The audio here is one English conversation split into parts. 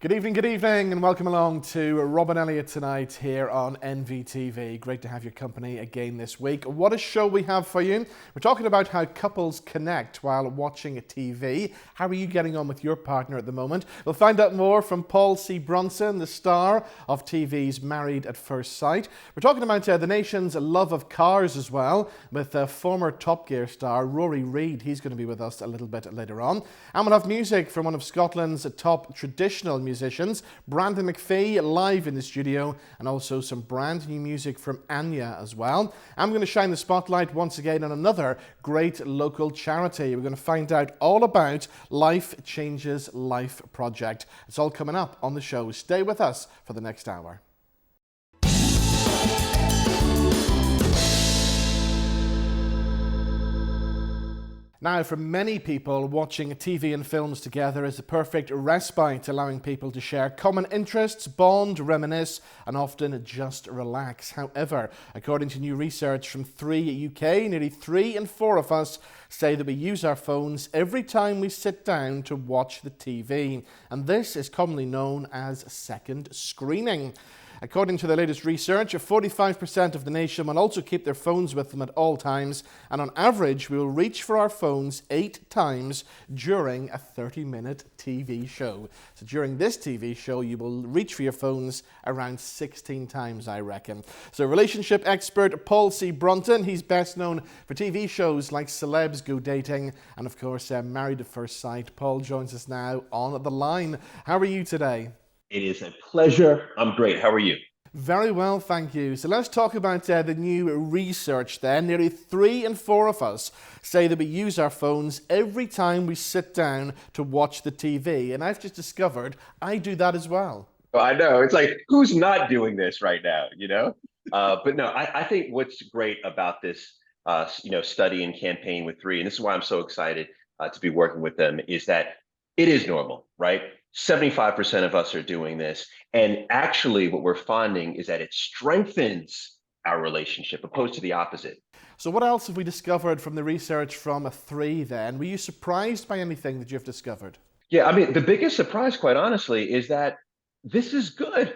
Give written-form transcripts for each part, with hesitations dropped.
Good evening, and welcome along to Rob and Elliott tonight here on NVTV. Great to have your company again this week. What a show we have for you. We're talking about how couples connect while watching a TV. How are you getting on with your partner at the moment? We'll find out more from Paul C. Brunson, the star of TV's Married at First Sight. We're talking about the nation's love of cars as well, with former Top Gear star Rory Reid. He's going to be with us a little bit later on. And we'll have music from one of Scotland's top traditional musicians, Brandon McPhee, live in the studio, and also some brand new music from Anya as well. I'm going to shine the spotlight once again on another great local charity. We're going to find out all about Life Changes Life project. It's all coming up on the show. Stay with us for the next hour. Now, for many people, watching TV and films together is a perfect respite, allowing people to share common interests, bond, reminisce, and often just relax. However, according to new research from 3 UK, nearly 3 in 4 of us say that we use our phones every time we sit down to watch the TV. And this is commonly known as second screening. According to the latest research, 45% of the nation will also keep their phones with them at all times, and on average, we will reach for our phones 8 times during a 30-minute TV show. So during this TV show, you will reach for your phones around 16 times, I reckon. So relationship expert Paul C. Brunson, he's best known for TV shows like Celebs Go Dating and, of course, Married at First Sight. Paul joins us now on the line. How are you today? It is a pleasure. I'm great. How are you? Very well, thank you. So let's talk about the new research then. Nearly 3 in 4 of us say that we use our phones every time we sit down to watch the TV. And I've just discovered I do that as well. Well, I know. It's like, who's not doing this right now, you know? But no, I think what's great about this, study and campaign with 3, and this is why I'm so excited to be working with them, is that it is normal, right? 75% of us are doing this. And actually what we're finding is that it strengthens our relationship opposed to the opposite. So what else have we discovered from the research from 3 then? Were you surprised by anything that you've discovered? Yeah, I mean, the biggest surprise, quite honestly, is that this is good.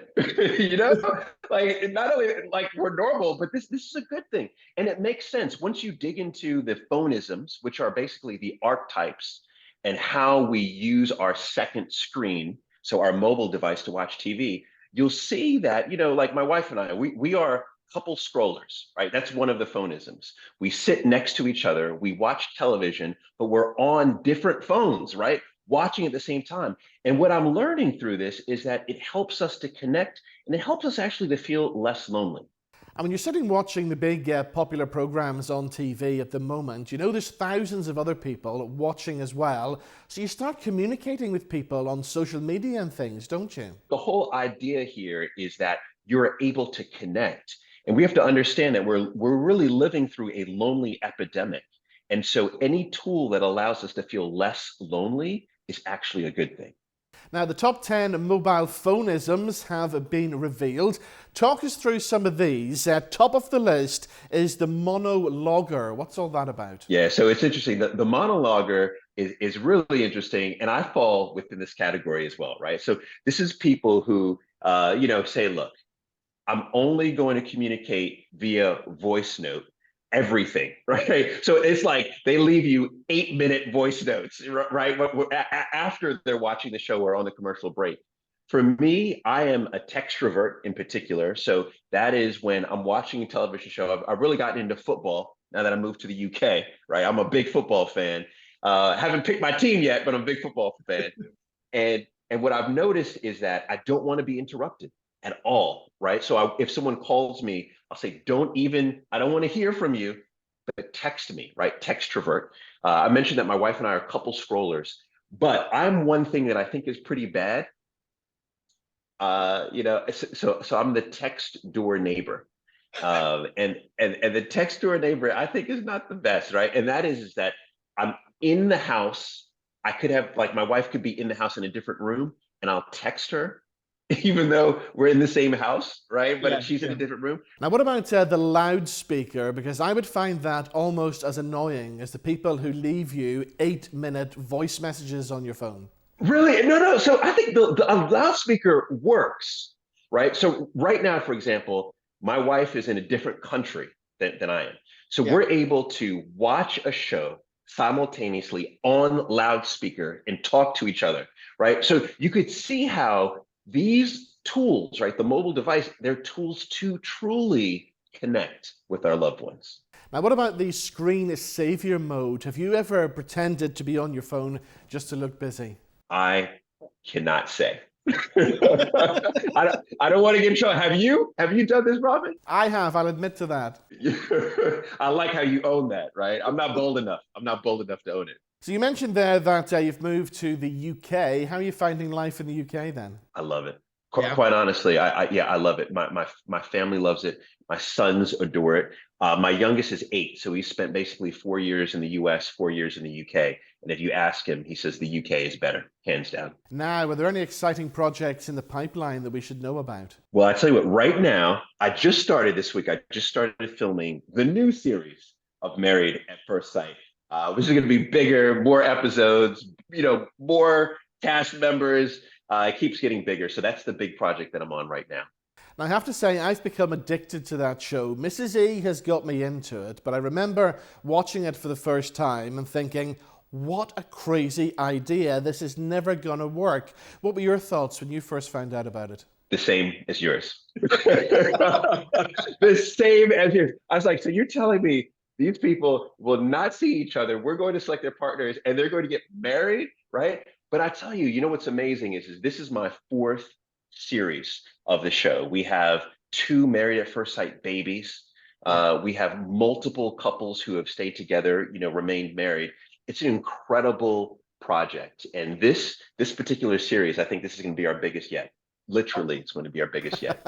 Like not only like we're normal, but this is a good thing. And it makes sense once you dig into the phonisms, which are basically the archetypes and how we use our second screen, so our mobile device to watch TV, you'll see that, like my wife and I, we are couple scrollers, right? That's one of the phonisms. We sit next to each other, we watch television, but we're on different phones, right? Watching at the same time. And what I'm learning through this is that it helps us to connect, and it helps us actually to feel less lonely. And when you're sitting watching the big popular programs on TV at the moment, there's thousands of other people watching as well. So you start communicating with people on social media and things, don't you? The whole idea here is that you're able to connect. And we have to understand that we're really living through a lonely epidemic. And so any tool that allows us to feel less lonely is actually a good thing. Now, the top 10 mobile phonisms have been revealed. Talk us through some of these. Top of the list is the monologuer. What's all that about? Yeah, so it's interesting. The monologuer is really interesting, and I fall within this category as well, right? So this is people who, say, look, I'm only going to communicate via voice note. Everything, right? So it's like they leave you 8-minute voice notes, right? After they're watching the show or on the commercial break. For me, I am a textrovert in particular. So that is when I'm watching a television show. I've really gotten into football now that I moved to the UK, right? I'm a big football fan. Haven't picked my team yet, but I'm a big football fan. And what I've noticed is that I don't want to be interrupted at all, right? So if someone calls me, I'll say, I don't want to hear from you, but text me, right? Textrovert. I mentioned that my wife and I are couple scrollers, but I'm one thing that I think is pretty bad. So I'm the text door neighbor. And the text door neighbor, I think, is not the best, right? And that is that I'm in the house. I could have, like, my wife could be in the house in a different room, and I'll text her, even though we're in the same house, right? But she's in a different room. Now, what about the loudspeaker? Because I would find that almost as annoying as the people who leave you 8-minute voice messages on your phone. Really? No, no. So I think a loudspeaker works, right? So right now, for example, my wife is in a different country than I am. So Yeah. we're able to watch a show simultaneously on loudspeaker and talk to each other, right? So you could see how these tools, right, the mobile device, they're tools to truly connect with our loved ones. Now, what about the screen savior mode? Have you ever pretended to be on your phone just to look busy? I cannot say. I don't want to get in trouble. Have you? Have you done this, Robin? I have, I'll admit to that. I like how you own that, right? I'm not bold enough. I'm not bold enough to own it. So you mentioned there that you've moved to the UK. How are you finding life in the UK then? I love it. Yeah. Quite honestly, yeah, I love it. My family loves it. My sons adore it. My youngest is 8, so he spent basically 4 years in the US, 4 years in the UK. And if you ask him, he says the UK is better, hands down. Now, are there any exciting projects in the pipeline that we should know about? Well, I tell you what, right now, I just started this week. I just started filming the new series of Married at First Sight, which is going to be bigger, more episodes, more cast members. It keeps getting bigger. So that's the big project that I'm on right now. Now, I have to say, I've become addicted to that show. Mrs. E has got me into it, but I remember watching it for the first time and thinking, what a crazy idea. This is never going to work. What were your thoughts when you first found out about it? The same as yours. The same as yours. I was like, so you're telling me these people will not see each other. We're going to select their partners and they're going to get married, right? But I tell you, what's amazing is this is my 4th series of the show. We have 2 Married at First Sight babies. We have multiple couples who have stayed together, remained married. It's an incredible project. And this particular series, I think this is going to be our biggest yet. Literally, it's going to be our biggest yet.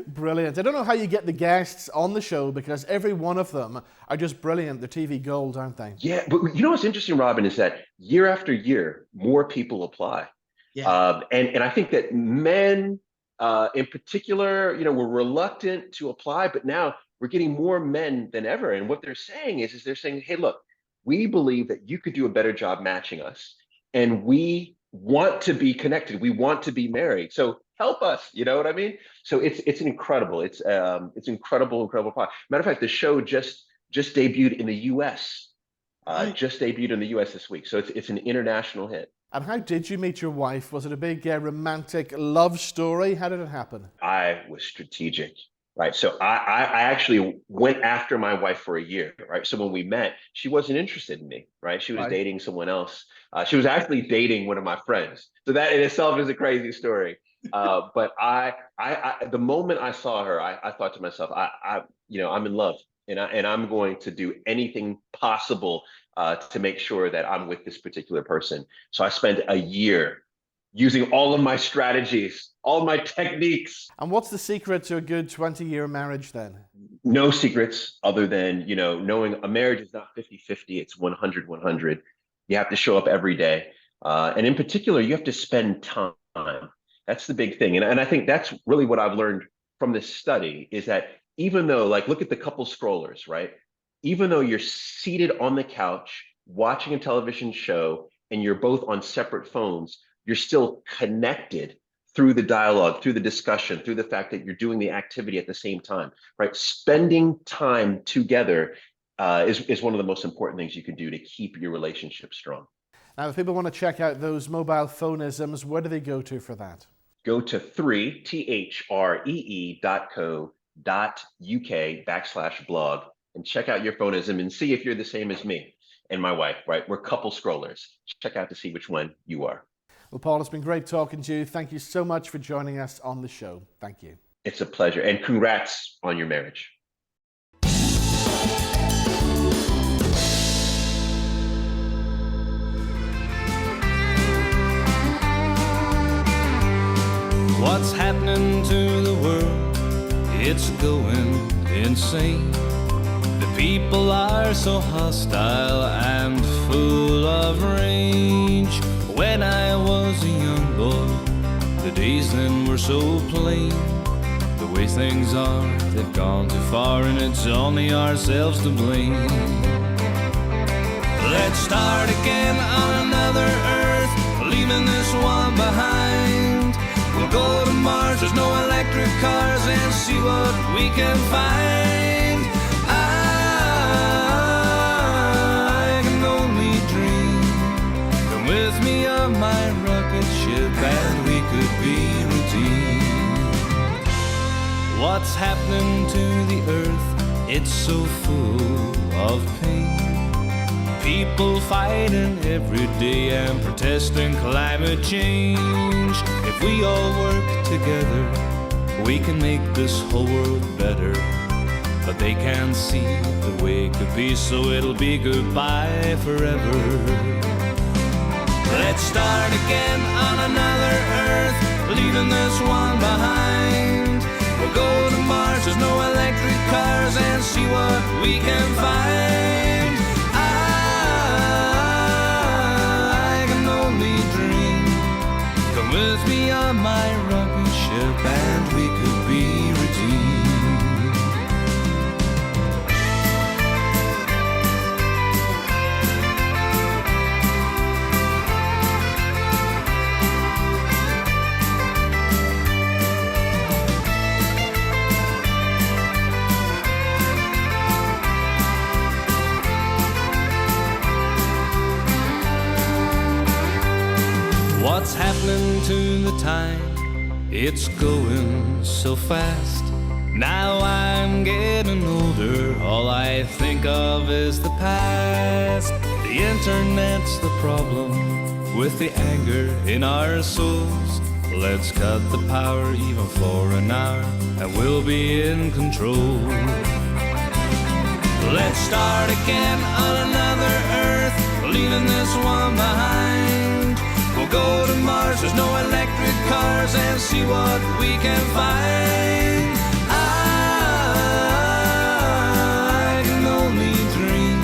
Brilliant. I don't know how you get the guests on the show because every one of them are just brilliant. They're TV gold, aren't they? Yeah, but what's interesting, Robin, is that year after year, more people apply. Yeah. And I think that men in particular, were reluctant to apply, but now we're getting more men than ever. And what they're saying is they're saying, hey, look, we believe that you could do a better job matching us. And we want to be connected. We want to be married. So help us. You know what I mean? So it's an incredible. It's incredible product. Matter of fact, the show just debuted in the U.S. Just debuted in the U.S. this week. So it's an international hit. And how did you meet your wife? Was it a big romantic love story? How did it happen? I was strategic. Right. So I actually went after my wife for a year. Right. So when we met, she wasn't interested in me. Right. She was dating someone else. She was actually dating one of my friends. So that in itself is a crazy story. But the moment I saw her, I thought to myself, I'm in love and I'm going to do anything possible to make sure that I'm with this particular person. So I spent a year using all of my strategies, all my techniques. And what's the secret to a good 20-year marriage then? No secrets other than, knowing a marriage is not 50-50, it's 100-100. You have to show up every day. And in particular, you have to spend time. That's the big thing. And I think that's really what I've learned from this study is that even though, look at the couple scrollers, right? Even though you're seated on the couch watching a television show and you're both on separate phones, you're still connected through the dialogue, through the discussion, through the fact that you're doing the activity at the same time, right? Spending time together is one of the most important things you can do to keep your relationship strong. Now, if people want to check out those mobile phonisms, where do they go to for that? Go to 3THREE.co.uk/blog and check out your phonism and see if you're the same as me and my wife, right? We're couple scrollers. Check out to see which one you are. Well, Paul, it's been great talking to you. Thank you so much for joining us on the show. Thank you. It's a pleasure. And congrats on your marriage. What's happening to the world? It's going insane. The people are so hostile and full of rage. When I was a young boy, the days then were so plain. The way things are, they've gone too far and it's only ourselves to blame. Let's start again on another earth. leaving this one behind. We'll go to Mars, there's no electric cars, and see what we can find. I can only dream. Come with me on my rocket ship, and we could be redeemed. What's happening to the earth? It's so full of pain. People fighting every day and protesting climate change. If we all work together, we can make this whole world better. But they can't see the way it could be, so it'll be goodbye forever. Let's start again on another Earth, leaving this one behind. We'll go to Mars, there's no electric cars, and see what we can find. I can only dream. Come with me on my rocket ship, and we could be redeemed. What's happening to the time? It's going so fast. Now I'm getting older, all I think of is the past. The internet's the problem, with the anger in our souls. Let's cut the power even for an hour, and we'll be in control. Let's start again on another Earth, leaving this one behind. We'll go to Mars, there's no electric cars, and see what we can find. I can only dream.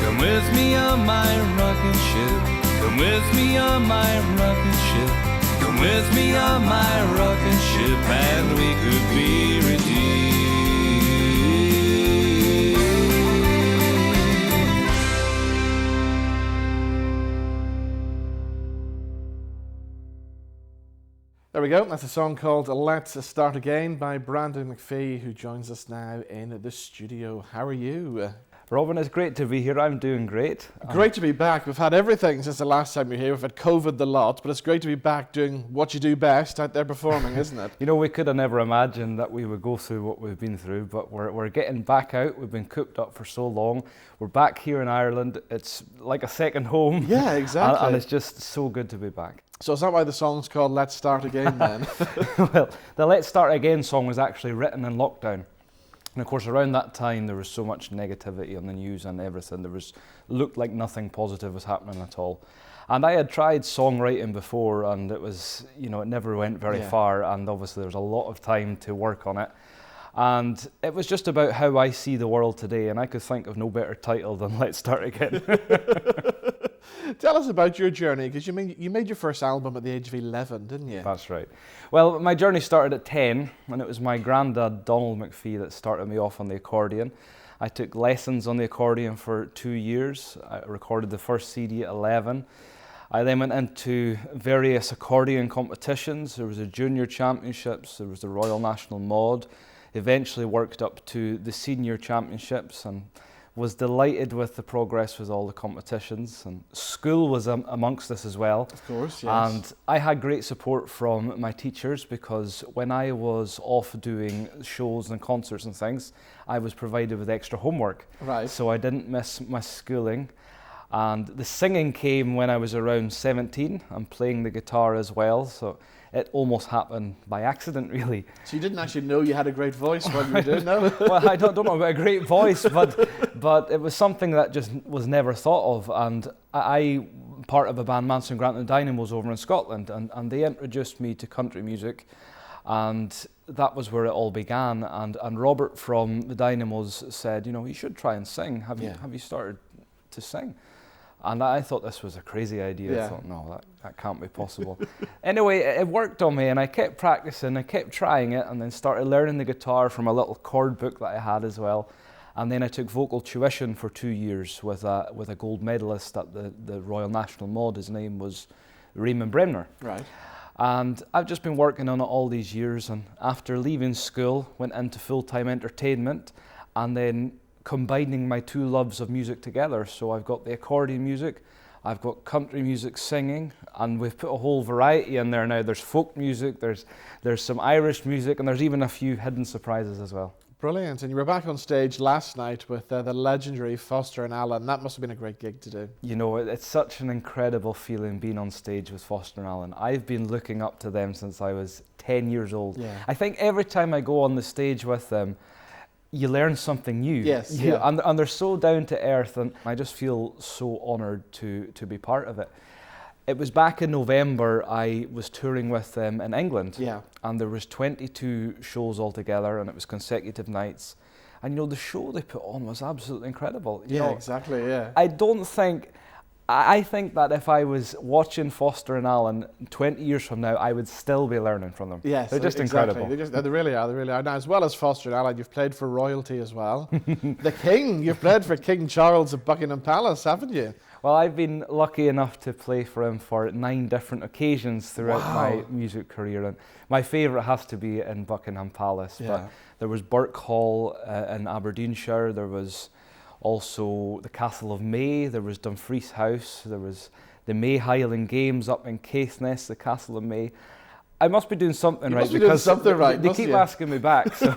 Come with me on my rocket ship. Come with me on my rocket ship. Come with me on my rocket ship, and we could be redeemed. There we go. That's a song called Let's Start Again by Brandon McPhee, who joins us now in the studio. How are you? Robin, it's great to be here. I'm doing great. Great to be back. We've had everything since the last time you were here. We've had COVID the lot, but it's great to be back doing what you do best, out there performing, isn't it? You know, we could have never imagined that we would go through what we've been through, but we're getting back out. We've been cooped up for so long. We're back here in Ireland. It's like a second home. Yeah, exactly. And it's just so good to be back. So is that why the song's called Let's Start Again then? Well, the Let's Start Again song was actually written in lockdown. And of course, around that time, there was so much negativity on the news and everything. Looked like nothing positive was happening at all. And I had tried songwriting before, and it was, you know, it never went very far. And obviously, there was a lot of time to work on it. And it was just about how I see the world today. And I could think of no better title than Let's Start Again. Tell us about your journey, because you made your first album at the age of 11, didn't you? That's right. Well, my journey started at 10, and it was my granddad, Donald McPhee, that started me off on the accordion. I took lessons on the accordion for 2 years. I recorded the first CD at 11. I then went into various accordion competitions. There was the Junior Championships, there was the Royal National Mod. Eventually worked up to the Senior Championships, and was delighted with the progress with all the competitions, and school was amongst this as well. Of course, yes. And I had great support from my teachers, because when I was off doing shows and concerts and things, I was provided with extra homework. Right. So I didn't miss my schooling. And the singing came when I was around 17, and playing the guitar as well. So it almost happened by accident, really. So you didn't actually know you had a great voice while you were doing that? Well, I don't know about a great voice, but it was something that just was never thought of. And I part of a band, Manson Grant and the Dynamos, over in Scotland, and they introduced me to country music, and that was where it all began. And Robert from the Dynamos said, you know, you should try and sing. Have you started to sing? And I thought this was a crazy idea. Yeah. I thought, no, that can't be possible. Anyway, it worked on me, and I kept practicing, I kept trying it, and then started learning the guitar from a little chord book that I had as well. And then I took vocal tuition for 2 years with a gold medalist at the Royal National Mod. His name was Raymond Bremner. Right. And I've just been working on it all these years, and after leaving school, went into full-time entertainment, and then combining my two loves of music together. So I've got the accordion music, I've got country music singing, and we've put a whole variety in there now. There's folk music, there's some Irish music, and there's even a few hidden surprises as well. Brilliant. And you were back on stage last night with the legendary Foster and Allen. That must have been a great gig to do. You know, it's such an incredible feeling being on stage with Foster and Allen. I've been looking up to them since I was 10 years old. Yeah. I think every time I go on the stage with them, you learn something new. Yes, yeah. And they're so down to earth, and I just feel so honoured to be part of it. It was back in November, I was touring with them in England. Yeah. And there was 22 shows altogether, and it was consecutive nights. And you know, the show they put on was absolutely incredible. You know, exactly, yeah. I think that if I was watching Foster and Allen 20 years from now, I would still be learning from them. Yes, they're just exactly. incredible. They really are. Now, as well as Foster and Allen, you've played for royalty as well. The King, you've played for King Charles of Buckingham Palace, haven't you? Well, I've been lucky enough to play for him for 9 different occasions throughout my music career, and my favourite has to be in Buckingham Palace. Yeah. But there was Burke Hall in Aberdeenshire, there was also the Castle of May, there was Dumfries House, there was the May Highland Games up in Caithness, the Castle of May. I must be doing something right, because they keep asking me back. So.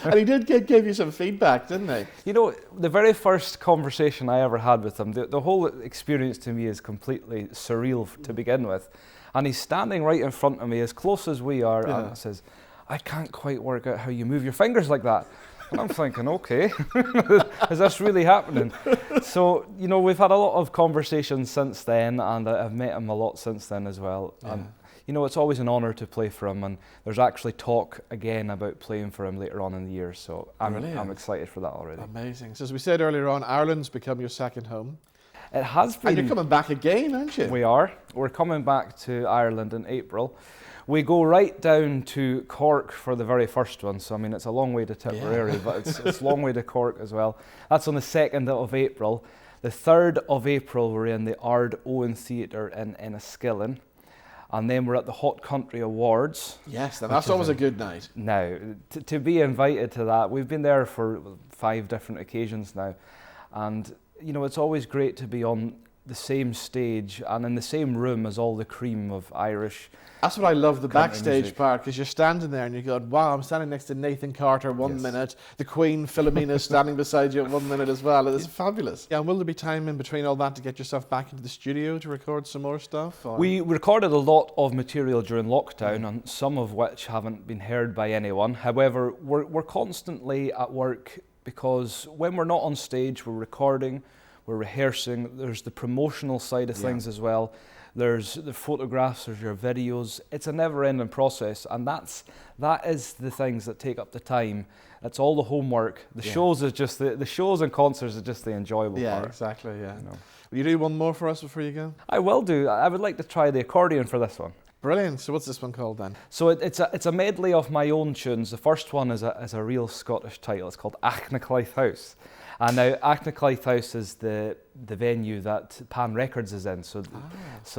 And he did give you some feedback, didn't he? You know, the very first conversation I ever had with him, the whole experience to me is completely surreal to begin with. And he's standing right in front of me, as close as we are, and says, "I can't quite work out how you move your fingers like that." And I'm thinking, okay, is this really happening? So, you know, we've had a lot of conversations since then, and I've met him a lot since then as well. Yeah. And, you know, it's always an honour to play for him, and there's actually talk again about playing for him later on in the year, so I'm excited for that already. Amazing. So as we said earlier on, Ireland's become your second home. It has been. And you're coming back again, aren't you? We are. We're coming back to Ireland in April. We go right down to Cork for the very first one, so I mean it's a long way to Tipperary, but it's a long way to Cork as well. That's on the 2nd of April. The 3rd of April we're in the Ard Owen Theatre in Enniskillen. And then we're at the Hot Country Awards. Yes, that's always a good night. Now, to be invited to that, we've been there for 5 different occasions now. And, you know, it's always great to be on the same stage and in the same room as all the cream of Irish. That's what I love, the backstage music. part, because you're standing there and you're going, wow, I'm standing next to Nathan Carter one minute, the Queen, Philomena, is standing beside you at 1 minute as well. It's fabulous. Yeah, and will there be time in between all that to get yourself back into the studio to record some more stuff? Or? We recorded a lot of material during lockdown, and some of which haven't been heard by anyone. However, we're constantly at work, because when we're not on stage, we're recording, we're rehearsing, there's the promotional side of things as well. There's the photographs, there's your videos. It's a never-ending process, and that is the things that take up the time. That's all the homework. The shows is just the shows and concerts are just the enjoyable part. Yeah, exactly. Yeah. You know. Will you do one more for us before you go? I will do. I would like to try the accordion for this one. Brilliant. So what's this one called then? So it's a medley of my own tunes. The first one is a real Scottish title. It's called Achnaclythe House. And now Achnaclythe House is the venue that Pan Records is in, so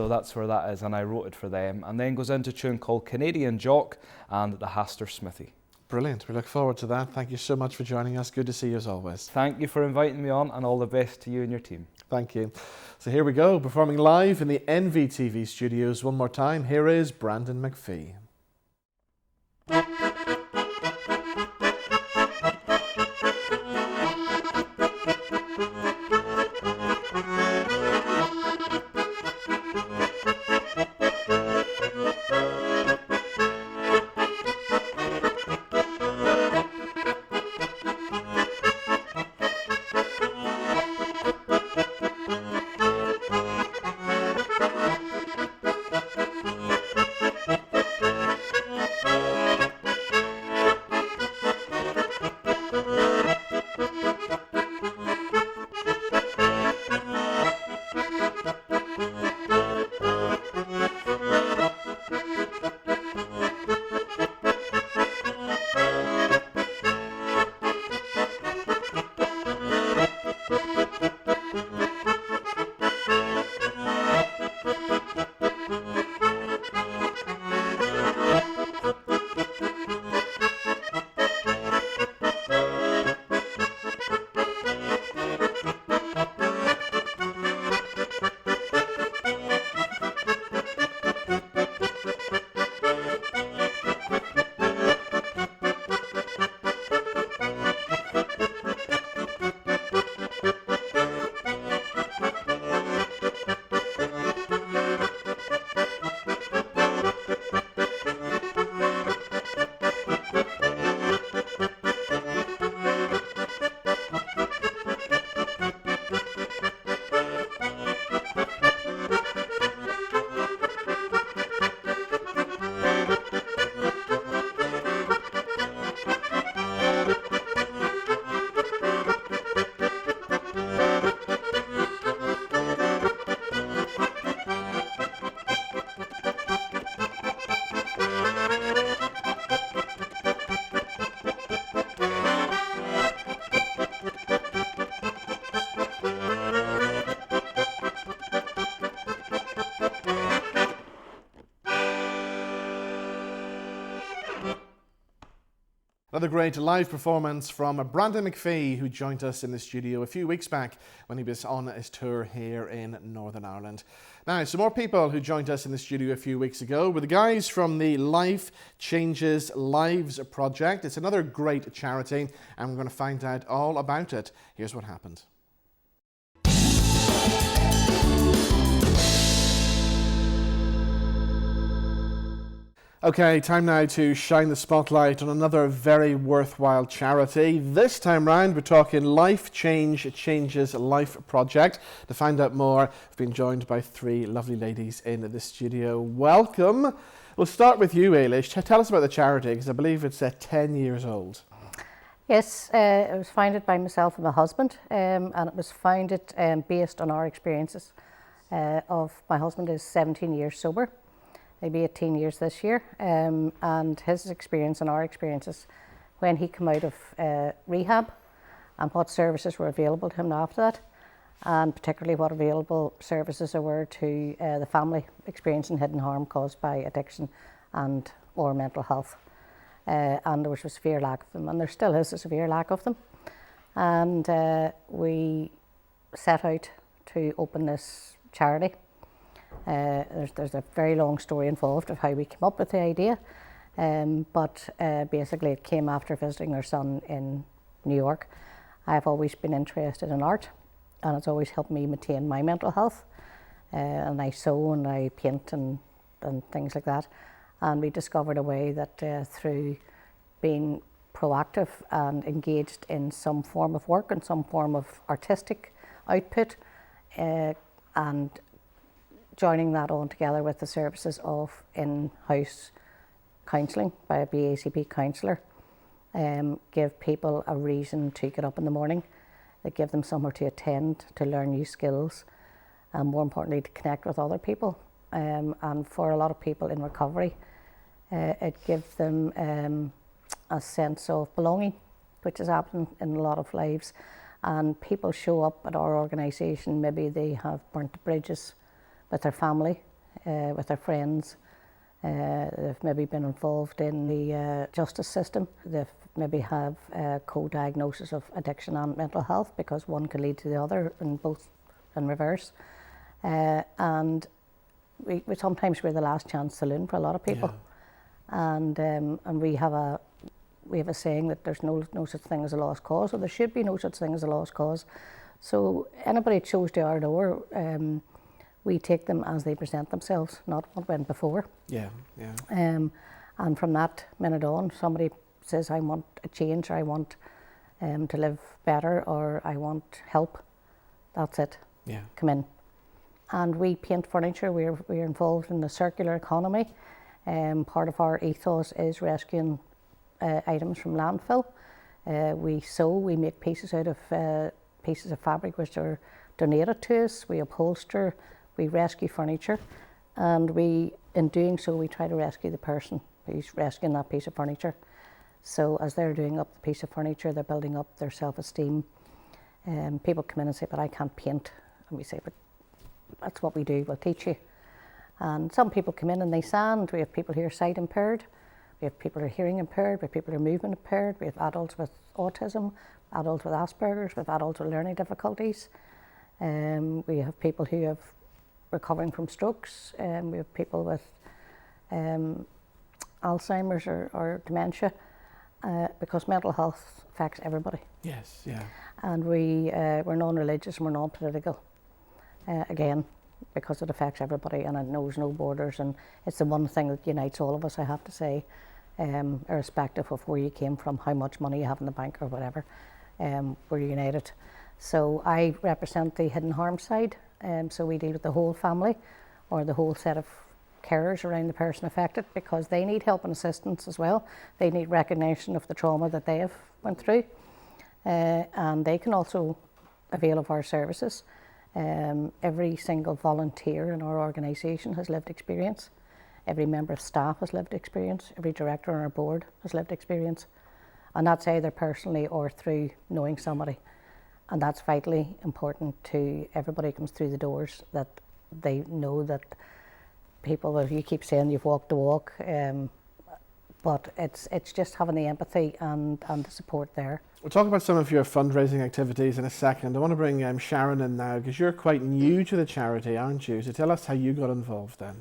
that's where that is, and I wrote it for them. And then goes into a tune called Canadian Jock and the Haster Smithy. Brilliant. We look forward to that. Thank you so much for joining us. Good to see you as always. Thank you for inviting me on, and all the best to you and your team. Thank you. So here we go, performing live in the NVTV studios one more time. Here is Brandon McPhee. Another great live performance from Brandon McPhee, who joined us in the studio a few weeks back when he was on his tour here in Northern Ireland. Now, some more people who joined us in the studio a few weeks ago were the guys from the Life Changes Lives project. It's another great charity, and we're going to find out all about it. Here's what happened. Okay, time now to shine the spotlight on another very worthwhile charity. This time round, we're talking Life Changes Life project. To find out more, I've been joined by three lovely ladies in the studio. Welcome. We'll start with you, Ailish. Tell us about the charity, because I believe it's 10 years old. Yes, it was founded by myself and my husband, and it was founded based on our experiences. My husband is 17 years sober. He'll be 18 years this year, and his experience and our experiences when he came out of rehab, and what services were available to him after that, and particularly what available services there were to the family experiencing hidden harm caused by addiction and or mental health. And there was a severe lack of them, and there still is a severe lack of them. And we set out to open this charity. There's a very long story involved of how we came up with the idea, but basically it came after visiting our son in New York. I've always been interested in art, and it's always helped me maintain my mental health. And I sew and I paint and things like that. And we discovered a way that through being proactive and engaged in some form of work and some form of artistic output, and joining that on together with the services of in-house counselling by a BACP counsellor, give people a reason to get up in the morning, that give them somewhere to attend, to learn new skills, and more importantly to connect with other people. And for a lot of people in recovery, it gives them a sense of belonging, which has happened in a lot of lives. And people show up at our organisation, maybe they have burnt the bridges with their family, with their friends. They've maybe been involved in the justice system. They've maybe have co-diagnosis of addiction and mental health, because one can lead to the other, and both in reverse. And we sometimes we're the last chance saloon for a lot of people. Yeah. And we have a saying that there's no such thing as a lost cause, or there should be no such thing as a lost cause. So anybody that chose to our door, we take them as they present themselves, not what went before. Yeah. And from that minute on, somebody says, I want a change, or I want to live better, or I want help. That's it. Yeah. Come in. And we paint furniture. We're involved in the circular economy. Part of our ethos is rescuing items from landfill. We sew, we make pieces out of pieces of fabric which are donated to us. We upholster, we rescue furniture, and in doing so, we try to rescue the person who's rescuing that piece of furniture. So as they're doing up the piece of furniture, they're building up their self-esteem. People come in and say, but I can't paint. And we say, but that's what we do, we'll teach you. And some people come in and they sand. We have people who are sight impaired. We have people who are hearing impaired. We have people who are movement impaired. We have adults with autism, adults with Asperger's, we have adults with learning difficulties. We have people who have recovering from strokes. We have people with Alzheimer's or dementia, because mental health affects everybody. Yes, yeah. And we're non-religious and we're non-political, again, because it affects everybody and it knows no borders, and it's the one thing that unites all of us, I have to say, irrespective of where you came from, how much money you have in the bank or whatever, we're united. So I represent the hidden harm side, so we deal with the whole family or the whole set of carers around the person affected, because they need help and assistance as well. They need recognition of the trauma that they have went through, and they can also avail of our services. Every single volunteer in our organisation has lived experience. Every member of staff has lived experience. Every director on our board has lived experience. And that's either personally or through knowing somebody. And that's vitally important to everybody who comes through the doors, that they know that people, if you keep saying you've walked the walk, but it's just having the empathy and the support there. We'll talk about some of your fundraising activities in a second. I want to bring Sharon in now, because you're quite new to the charity, aren't you? So tell us how you got involved then.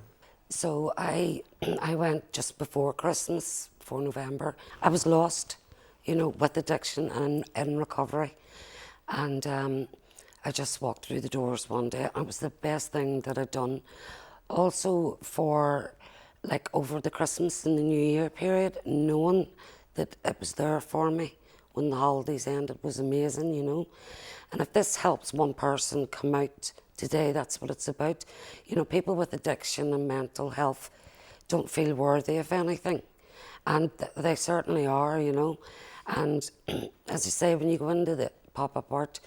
So I went just before Christmas, before November. I was lost, you know, with addiction and in recovery. And I just walked through the doors one day. It was the best thing that I'd done. Also for like over the Christmas and the New Year period, knowing that it was there for me when the holidays ended was amazing, you know. And if this helps one person come out today, that's what it's about. You know, people with addiction and mental health don't feel worthy of anything. And they certainly are, you know. And as you say, when you go into the pop-up art,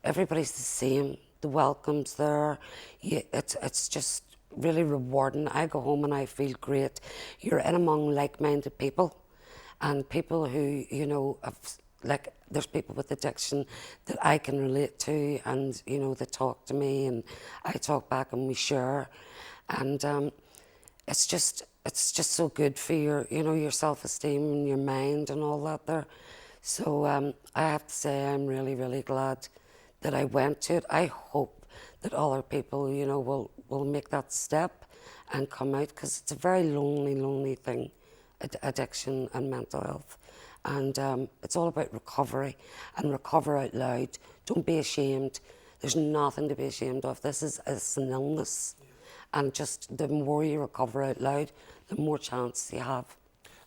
everybody's the same. The welcome's there. It's just really rewarding. I go home and I feel great. You're in among like-minded people, and people who, you know, like there's people with addiction that I can relate to, and you know, they talk to me and I talk back and we share, and it's just so good for your, you know, your self-esteem and your mind and all that there. So I have to say I'm really, really glad that I went to it. I hope that other people, you know, will make that step and come out, because it's a very lonely thing, addiction and mental health. And it's all about recovery, and recover out loud. Don't be ashamed. There's nothing to be ashamed of. This is an illness. And just the more you recover out loud, the more chance you have.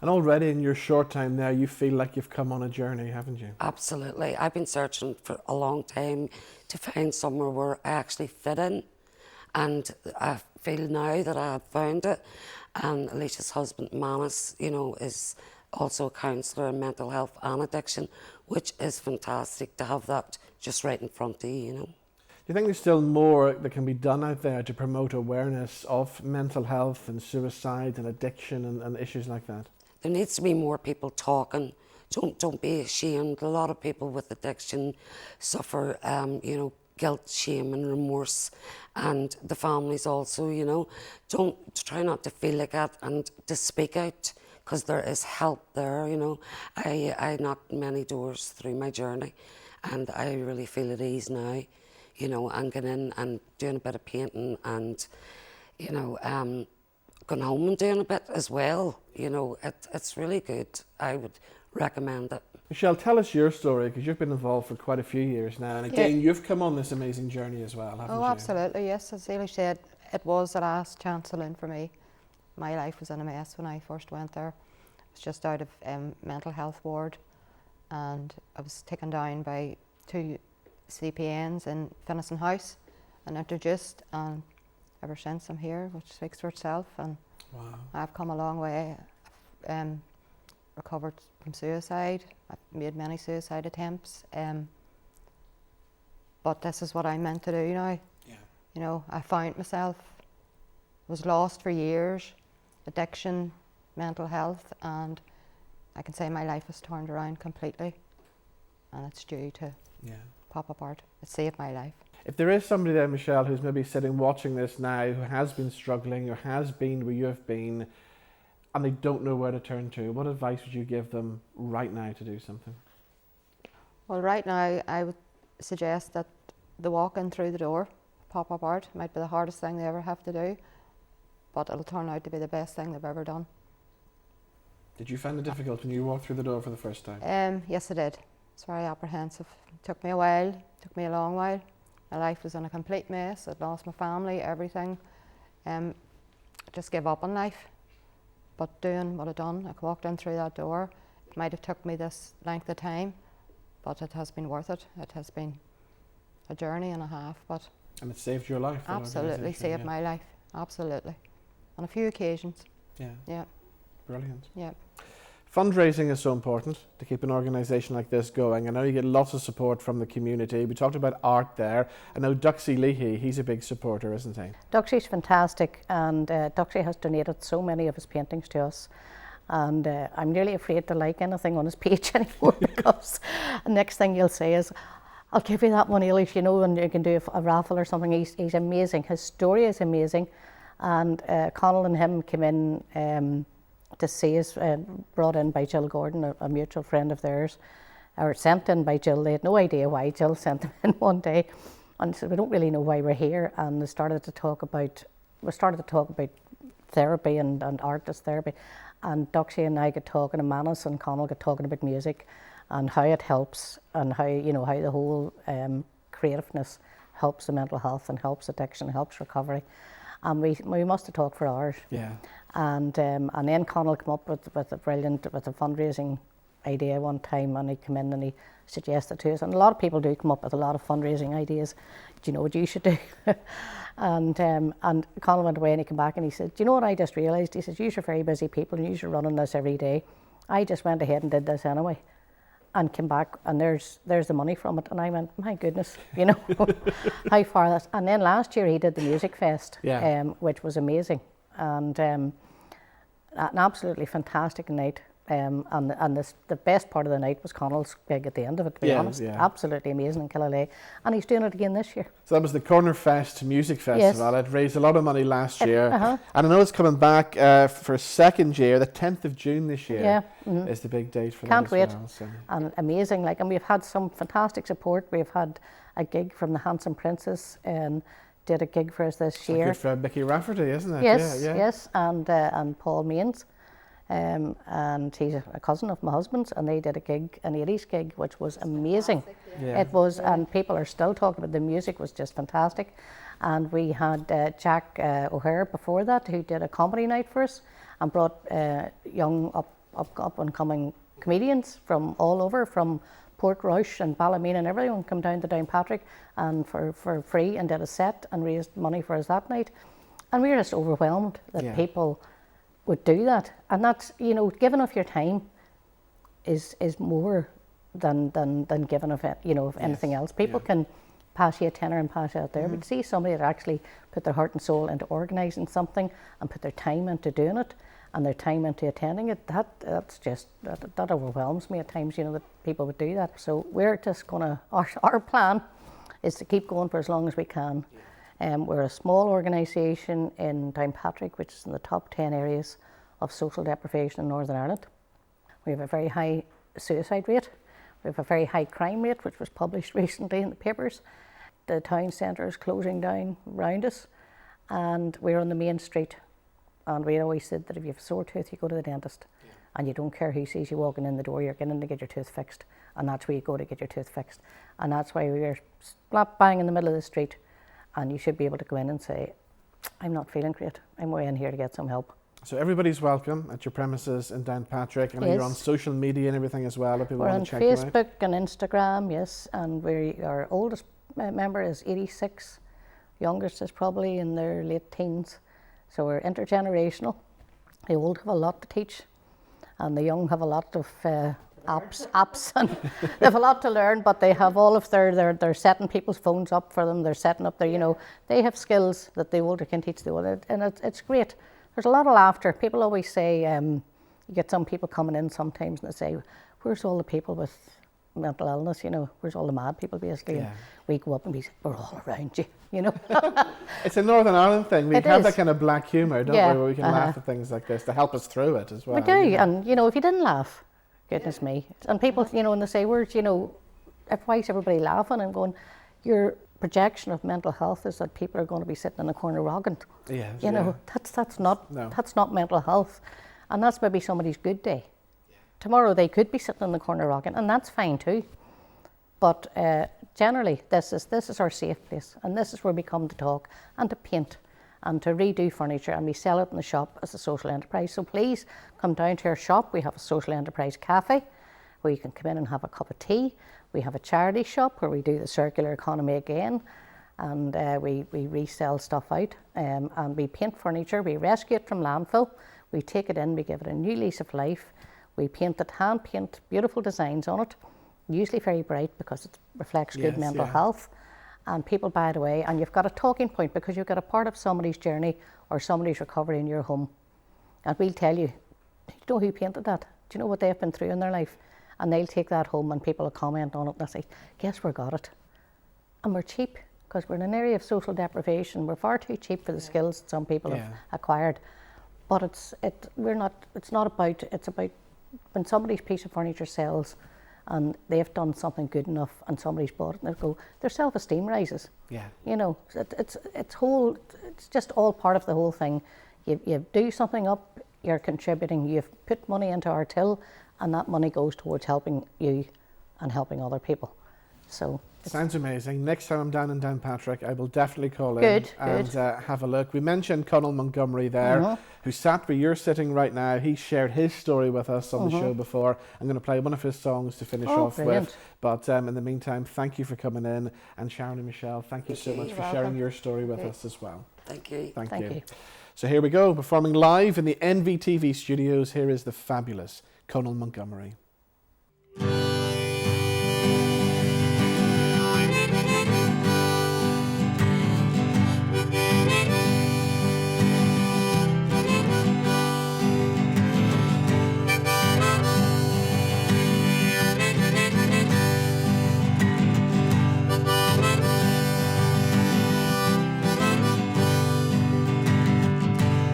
And already in your short time there, you feel like you've come on a journey, haven't you? Absolutely. I've been searching for a long time to find somewhere where I actually fit in. And I feel now that I have found it. And Alicia's husband, Manus, you know, is also a counsellor in mental health and addiction, which is fantastic to have that just right in front of you, you know. Do you think there's still more that can be done out there to promote awareness of mental health and suicide and addiction and issues like that? There needs to be more people talking. Don't be ashamed. A lot of people with addiction suffer, you know, guilt, shame and remorse, and the families also, you know. Try not to feel like that and to speak out, because there is help there, you know. I knocked many doors through my journey, and I really feel at ease now, you know, and getting in and doing a bit of painting and, you know, going home and doing a bit as well, you know. It's really good. I would recommend it. Michelle, tell us your story, because you've been involved for quite a few years now, and again, you've come on this amazing journey as well, haven't you? Oh, absolutely, yes. As Ailish said, it was the last chance saloon for me. My life was in a mess when I first went there. I was just out of mental health ward, and I was taken down by 2 CPNs in Finnison House and introduced, and ever since I'm here, which speaks for itself. And wow. I've come a long way. I've recovered from suicide. I've made many suicide attempts, but this is what I'm meant to do now. Yeah. You know, I found myself, was lost for years, addiction, mental health, and I can say my life has turned around completely, and it's due to pop-up art. It saved my life. If there is somebody there, Michelle, who's maybe sitting watching this now, who has been struggling or has been where you have been, and they don't know where to turn to, what advice would you give them right now to do something? Well, right now I would suggest that the walk in through the door, pop-up art, might be the hardest thing they ever have to do, but it'll turn out to be the best thing they've ever done. Did you find it difficult when you walked through the door for the first time? Yes, I did. It's very apprehensive. It took me a while, took me a long while. My life was in a complete mess. I'd lost my family, everything. Just gave up on life. But doing what I'd done, I walked in through that door. It might have took me this length of time, but it has been worth it. It has been a journey and a half, but... And it saved your life? Absolutely, saved my life, absolutely. On a few occasions. Yeah. Yeah. Brilliant. Yeah. Fundraising is so important to keep an organisation like this going. I know you get lots of support from the community. We talked about art there. I know Duxie Leahy, he's a big supporter, isn't he? Duxie's fantastic, and Duxie has donated so many of his paintings to us. And I'm nearly afraid to like anything on his page anymore, because the next thing you'll say is, I'll give you that one, Ailish, you know, and you can do a raffle or something. He's amazing. His story is amazing. And Connell and him came in to see us, brought in by Jill Gordon, a mutual friend of theirs, or sent in by Jill. They had no idea why. Jill sent them in one day and said, we don't really know why we're here. And we started to talk about therapy and artist therapy. And Doxie and I got talking, and Manus and Connell got talking about music and how it helps, and how, you know, how the whole creativeness helps the mental health and helps addiction, helps recovery. And we must have talked for hours. Yeah. And then Connell came up with a fundraising idea one time, and he came in and he suggested to us, and a lot of people do come up with a lot of fundraising ideas. Do you know what you should do? and Connell went away and he came back and he said, do you know what I just realised? He says, you're very busy people and you're running this every day. I just went ahead and did this anyway, and came back, and there's the money from it. And I went, my goodness, you know, how far that's. And then last year he did the Music Fest, which was amazing, and an absolutely fantastic night. And the best part of the night was Connell's gig at the end of it, to be honest. Absolutely amazing in Killalay. And he's doing it again this year. So that was the Corner Fest Music Festival. It raised a lot of money last year. And I know it's coming back for a second year. The 10th of June this year is the big date for Can't that wait. as well. So. And amazing. And we've had some fantastic support. We've had a gig from the Handsome Princess and did a gig for us this year. Good for Mickey Rafferty, isn't it? Yes, yes. And Paul Mains. And he's a cousin of my husband's, and they did a gig, an 80s gig, which was amazing. It was, and people are still talking about the music was just fantastic. And we had Jack O'Hare before that, who did a comedy night for us and brought young up and coming comedians from all over, from Portrush and Ballymena and everyone, come down to Downpatrick and for free, and did a set and raised money for us that night. And we were just overwhelmed that people would do that. And that's, you know, giving of your time is more than giving of it, you know, of anything else. People can pass you a tenner and pass it out there, but see somebody that actually put their heart and soul into organising something and put their time into doing it and their time into attending it, that's just, that overwhelms me at times, you know, that people would do that. So we're just gonna, our plan is to keep going for as long as we can. We're a small organisation in Downpatrick, which is in the top 10 areas of social deprivation in Northern Ireland. We have a very high suicide rate. We have a very high crime rate, which was published recently in the papers. The town centre is closing down around us, and we're on the main street. And we always said that if you have a sore tooth, you go to the dentist, and you don't care who sees you walking in the door, you're getting to get your tooth fixed, and that's where you go to get your tooth fixed. And that's why we're slap bang in the middle of the street. And you should be able to go in and say, I'm not feeling great. I'm way in here to get some help. So everybody's welcome at your premises in Downpatrick. And you're on social media and everything as well, if people want to check you out. We're on Facebook and Instagram, yes. And our oldest member is 86. Youngest is probably in their late teens. So we're intergenerational. The old have a lot to teach, and the young have a lot of apps and they have a lot to learn, but they have all of they're setting people's phones up for them, they're setting up their, you know, they have skills that the older can teach the older, and it's great. There's a lot of laughter. People always say, you get some people coming in sometimes and they say, where's all the people with mental illness, you know, where's all the mad people basically? And we go up and we're all around you, you know. It's a Northern Ireland thing. We have that kind of black humour, don't we, where we can laugh at things like this to help us through it as well. We do, and you know, if you didn't laugh, goodness me. And people, you know, when they say words, you know, why is everybody laughing? I'm going, your projection of mental health is that people are going to be sitting in a corner rocking. You know, that's not mental health. And that's maybe somebody's good day. Tomorrow they could be sitting in the corner rocking, and that's fine too. But generally, this is our safe place, and this is where we come to talk and to paint and to redo furniture, and we sell it in the shop as a social enterprise. So please come down to our shop. We have a social enterprise cafe where you can come in and have a cup of tea. We have a charity shop where we do the circular economy again, and we resell stuff out, and we paint furniture. We rescue it from landfill. We take it in, we give it a new lease of life. We paint it, hand paint beautiful designs on it, usually very bright because it reflects good mental health. And people buy it away, and you've got a talking point because you've got a part of somebody's journey or somebody's recovery in your home. And we'll tell you, do you know who painted that? Do you know what they've been through in their life? And they'll take that home and people will comment on it and they'll say, guess we got it. And we're cheap because we're in an area of social deprivation. We're far too cheap for the skills that some people have acquired. but it's not about, it's about when somebody's piece of furniture sells and they've done something good enough and somebody's bought it and they go, their self-esteem rises. Yeah. You know, it's just all part of the whole thing. You do something up, you're contributing, you've put money into our till, and that money goes towards helping you and helping other people. So sounds amazing. Next time I'm down in Downpatrick, I will definitely call in Good. and have a look. We mentioned Conal Montgomery there, who sat where you're sitting right now. He shared his story with us on the show before. I'm going to play one of his songs to finish off brilliant. with. But in the meantime, thank you for coming in. And Sharon and Michelle, thank you so much for sharing your story with us as well. Thank you. Thank you. So here we go, performing live in the NVTV studios. Here is the fabulous Conal Montgomery.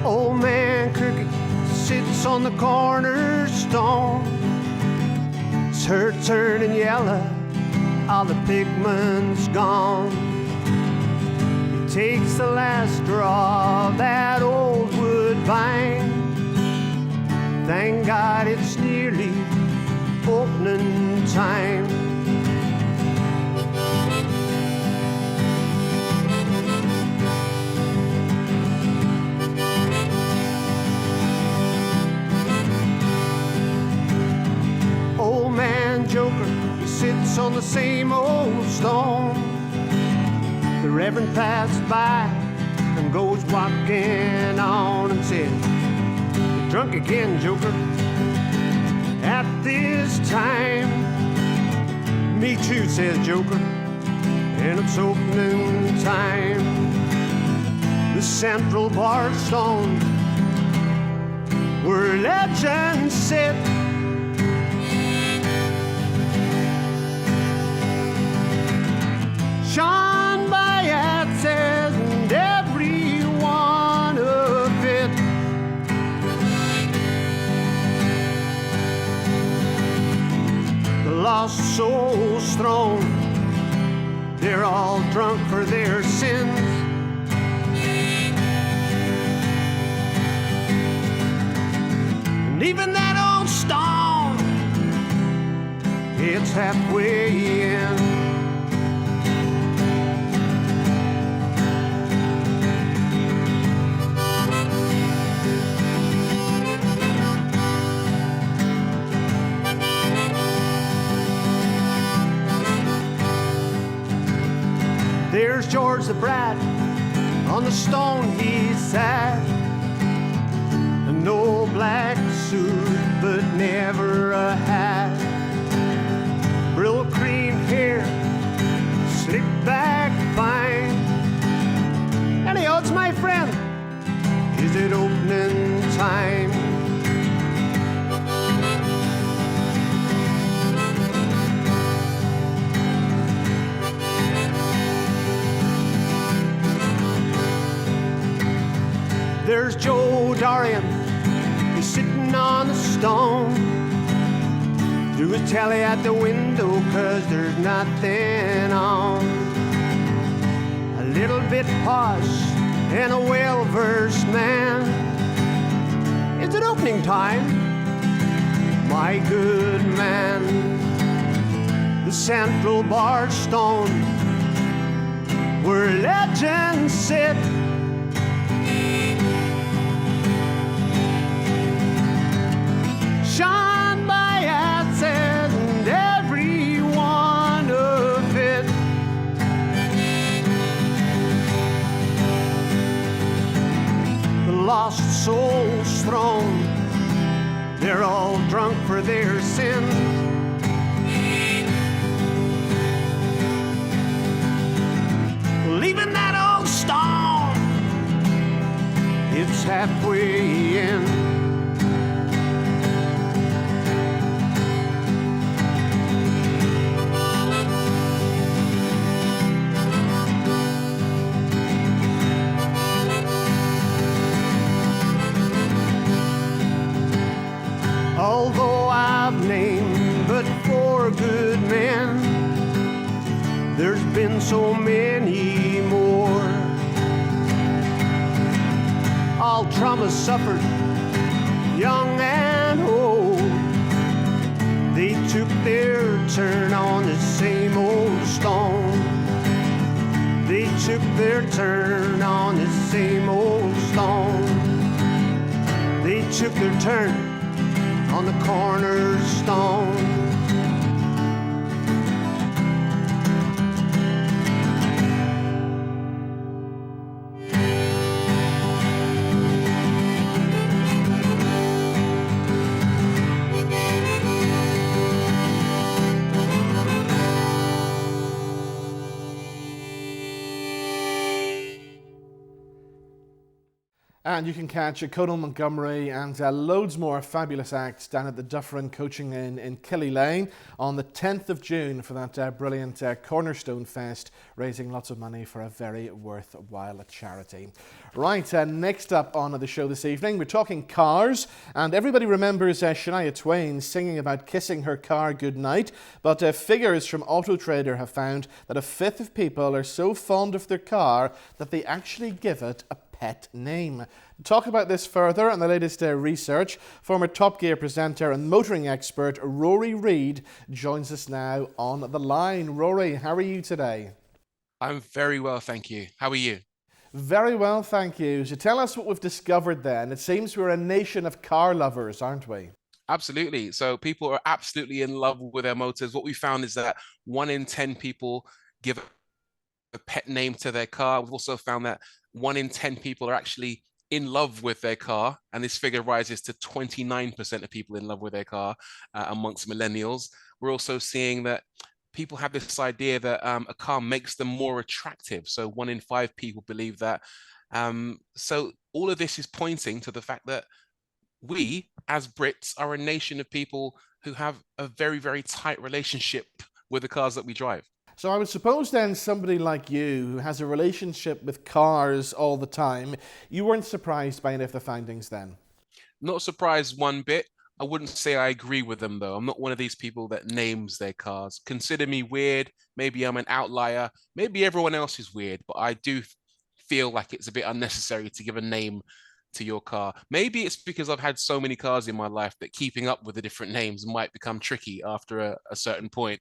Old man Crooked sits on the cornerstone. His hair turning yellow, all the pigment's gone. He takes the last draw of that old wood vine. Thank God it's nearly opening time. Old man Joker, he sits on the same old stone. The Reverend passed by and goes walking on and said, "You're drunk again, Joker, at this time." "Me too," says Joker, "and it's opening time." The central bar stone where legends sit, shone by axes and every one of it. The lost souls thrown, they're all drunk for their sins. And even that old stone, it's halfway in. There's George the Brat, on the stone he sat. An old black suit, but never a hat. Real cream hair, slicked back fine. And he odds, my friend, is it opening time? There's Joe Darian, he's sitting on the stone. Threw his telly out the window 'cause there's nothing on. A little bit posh and a well-versed man. Is it opening time? My good man. The central bar stone where legends sit, shone by axes and every one of it. The lost souls thrown, they're all drunk for their sins. Leaving that old stone, it's halfway in. Although I've named but 4 good men, there's been so many more. All trauma suffered, young and old. They took their turn on the same old stone. They took their turn on the same old stone. They took their turn on the cornerstone. And you can catch Conal Montgomery and loads more fabulous acts down at the Dufferin Coaching Inn in Killy Lane on the 10th of June for that brilliant Cornerstone Fest, raising lots of money for a very worthwhile charity. Right, next up on the show this evening, we're talking cars, and everybody remembers Shania Twain singing about kissing her car goodnight, but figures from Auto Trader have found that a fifth of people are so fond of their car that they actually give it a pet name. To talk about this further and the latest research, former Top Gear presenter and motoring expert Rory Reid joins us now on the line. Rory, how are you today? I'm very well, thank you. How are you? Very well, thank you. So tell us what we've discovered then. It seems we're a nation of car lovers, aren't we? Absolutely. So people are absolutely in love with their motors. What we found is that 1 in 10 people give a pet name to their car. We've also found that 1 in 10 people are actually in love with their car, and this figure rises to 29% of people in love with their car amongst millennials. We're also seeing that people have this idea that a car makes them more attractive. So 1 in 5 people believe that. So all of this is pointing to the fact that we, as Brits, are a nation of people who have a very, very tight relationship with the cars that we drive. So I would suppose then somebody like you who has a relationship with cars all the time, you weren't surprised by any of the findings then? Not surprised one bit. I wouldn't say I agree with them though. I'm not one of these people that names their cars. Consider me weird. Maybe I'm an outlier. Maybe everyone else is weird, but I do feel like it's a bit unnecessary to give a name to your car. Maybe it's because I've had so many cars in my life that keeping up with the different names might become tricky after a certain point.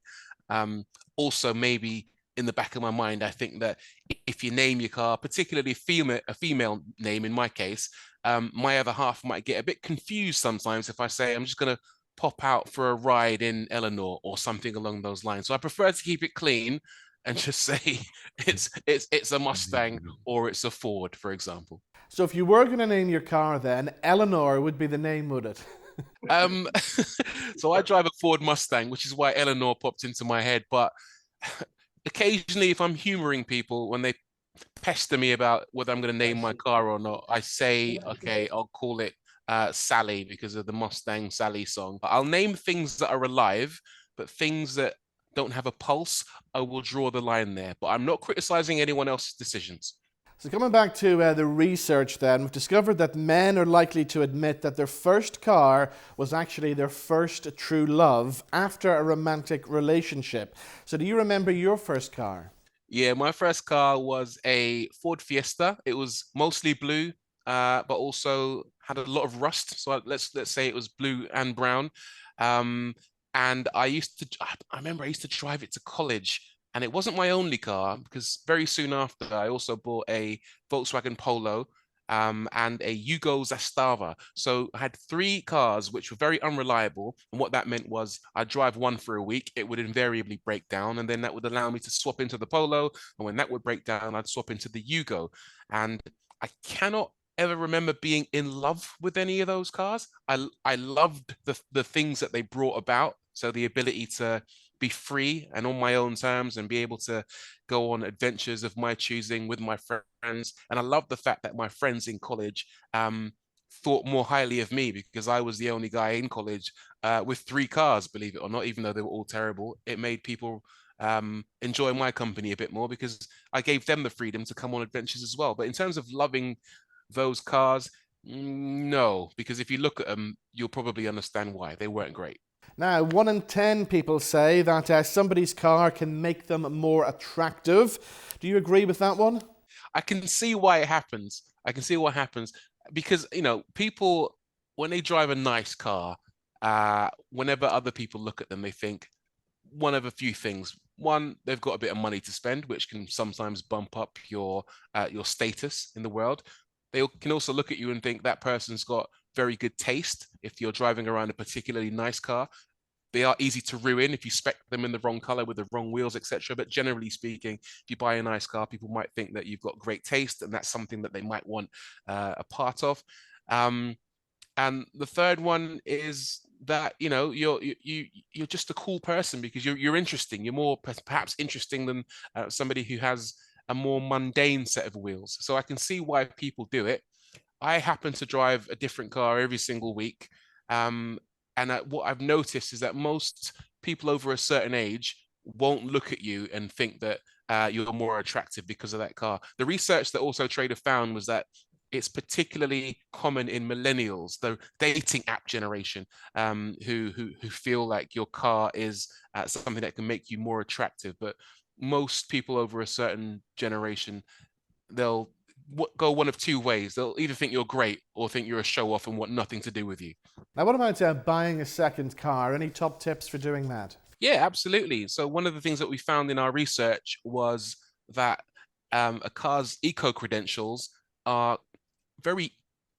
Also, maybe in the back of my mind, I think that if you name your car, particularly a female name in my case, my other half might get a bit confused sometimes if I say I'm just going to pop out for a ride in Eleanor or something along those lines. So I prefer to keep it clean and just say it's a Mustang or it's a Ford, for example. So if you were going to name your car then, Eleanor would be the name, would it? So I drive a Ford Mustang, which is why Eleanor popped into my head. But occasionally, if I'm humoring people, when they pester me about whether I'm going to name my car or not, I say, okay, I'll call it Sally because of the Mustang Sally song. I'll name things that are alive, but things that don't have a pulse, I will draw the line there. But I'm not criticizing anyone else's decisions. So coming back to the research then, we've discovered that men are likely to admit that their first car was actually their first true love after a romantic relationship. So do you remember your first car? Yeah, my first car was a Ford Fiesta. It was mostly blue, but also had a lot of rust. So let's say it was blue and brown. And I remember I used to drive it to college. And it wasn't my only car because very soon after I also bought a Volkswagen Polo and a Yugo Zastava. So I had 3 cars which were very unreliable. And what that meant was I'd drive one for a week, it would invariably break down. And then that would allow me to swap into the Polo. And when that would break down, I'd swap into the Yugo. And I cannot ever remember being in love with any of those cars. I loved the things that they brought about. So the ability to be free and on my own terms and be able to go on adventures of my choosing with my friends. And I love the fact that my friends in college thought more highly of me because I was the only guy in college with 3 cars, believe it or not, even though they were all terrible. It made people enjoy my company a bit more because I gave them the freedom to come on adventures as well. But in terms of loving those cars, No, because if you look at them, you'll probably understand why. They weren't great. Now, 1 in 10 people say that somebody's car can make them more attractive. Do you agree with that one? I can see why it happens. I can see what happens because, people, when they drive a nice car, whenever other people look at them, they think one of a few things. One, they've got a bit of money to spend, which can sometimes bump up your status in the world. They can also look at you and think that person's got very good taste. If you're driving around a particularly nice car, they are easy to ruin if you spec them in the wrong color with the wrong wheels, etc. But generally speaking, if you buy a nice car, people might think that you've got great taste, and that's something that they might want a part of. And the third one is that you're just a cool person because you're interesting. You're more perhaps interesting than somebody who has a more mundane set of wheels. So I can see why people do it. I happen to drive a different car every single week. And what I've noticed is that most people over a certain age won't look at you and think that you're more attractive because of that car. The research that Auto Trader found was that it's particularly common in millennials, the dating app generation, who feel like your car is something that can make you more attractive. But most people over a certain generation, they'll go one of two ways. They'll either think you're great or think you're a show off and want nothing to do with you. Now, what about buying a second car? Any top tips for doing that? Yeah, absolutely. So one of the things that we found in our research was that a car's eco-credentials are very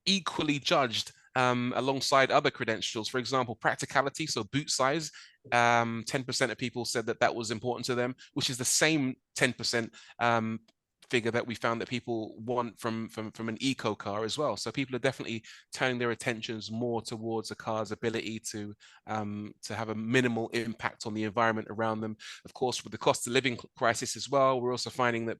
equally judged alongside other credentials. For example, practicality, so boot size. 10% of people said that was important to them, which is the same 10% figure that we found that people want from an eco car as well. So people are definitely turning their attentions more towards a car's ability to have a minimal impact on the environment around them. Of course, with the cost of living crisis as well, we're also finding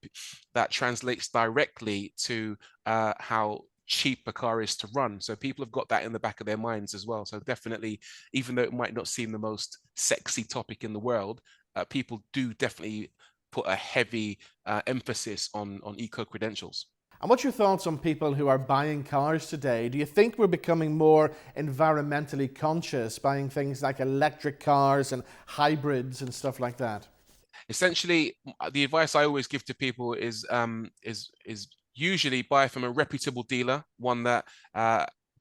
that translates directly to how cheap a car is to run. So people have got that in the back of their minds as well. So definitely, even though it might not seem the most sexy topic in the world, people do definitely put a heavy emphasis on eco credentials. And what's your thoughts on people who are buying cars today? Do you think we're becoming more environmentally conscious, buying things like electric cars and hybrids and stuff like that? Essentially, the advice I always give to people is usually buy from a reputable dealer, one that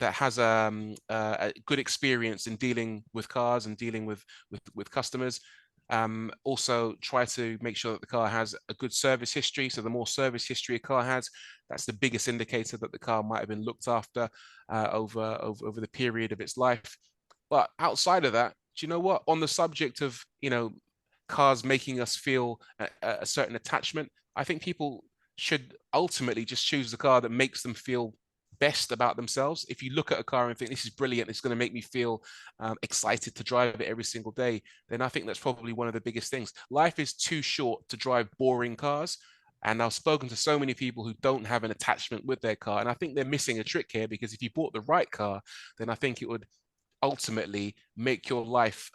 has a good experience in dealing with cars and dealing with customers. Also try to make sure that the car has a good service history. So the more service history a car has, that's the biggest indicator that the car might have been looked after over the period of its life. But outside of that, do you know what? On the subject of, cars making us feel a certain attachment, I think people should ultimately just choose the car that makes them feel best about themselves. If you look at a car and think this is brilliant, it's going to make me feel excited to drive it every single day, then I think that's probably one of the biggest things. Life is too short to drive boring cars. And I've spoken to so many people who don't have an attachment with their car. And I think they're missing a trick here, because if you bought the right car, then I think it would ultimately make your life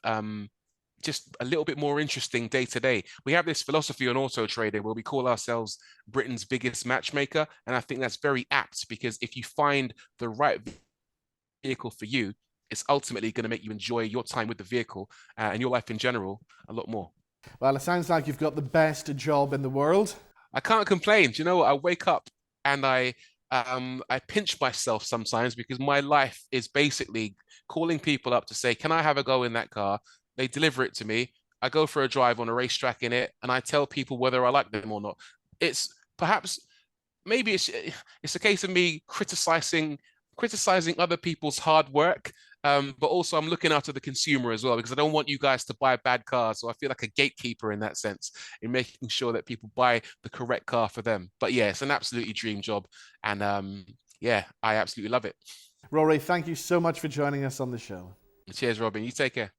just a little bit more interesting day to day. We have this philosophy on Auto Trader where we call ourselves Britain's biggest matchmaker. And I think that's very apt, because if you find the right vehicle for you, it's ultimately going to make you enjoy your time with the vehicle and your life in general a lot more. Well, it sounds like you've got the best job in the world. I can't complain. Do you know what? I wake up and I pinch myself sometimes, because my life is basically calling people up to say, can I have a go in that car? They deliver it to me. I go for a drive on a racetrack in it, and I tell people whether I like them or not. It's maybe it's a case of me criticizing other people's hard work, but also I'm looking after the consumer as well, because I don't want you guys to buy bad cars. So I feel like a gatekeeper in that sense, in making sure that people buy the correct car for them. But yeah, it's an absolutely dream job, and yeah, I absolutely love it. Rory, thank you so much for joining us on the show. Cheers, Robin. You take care.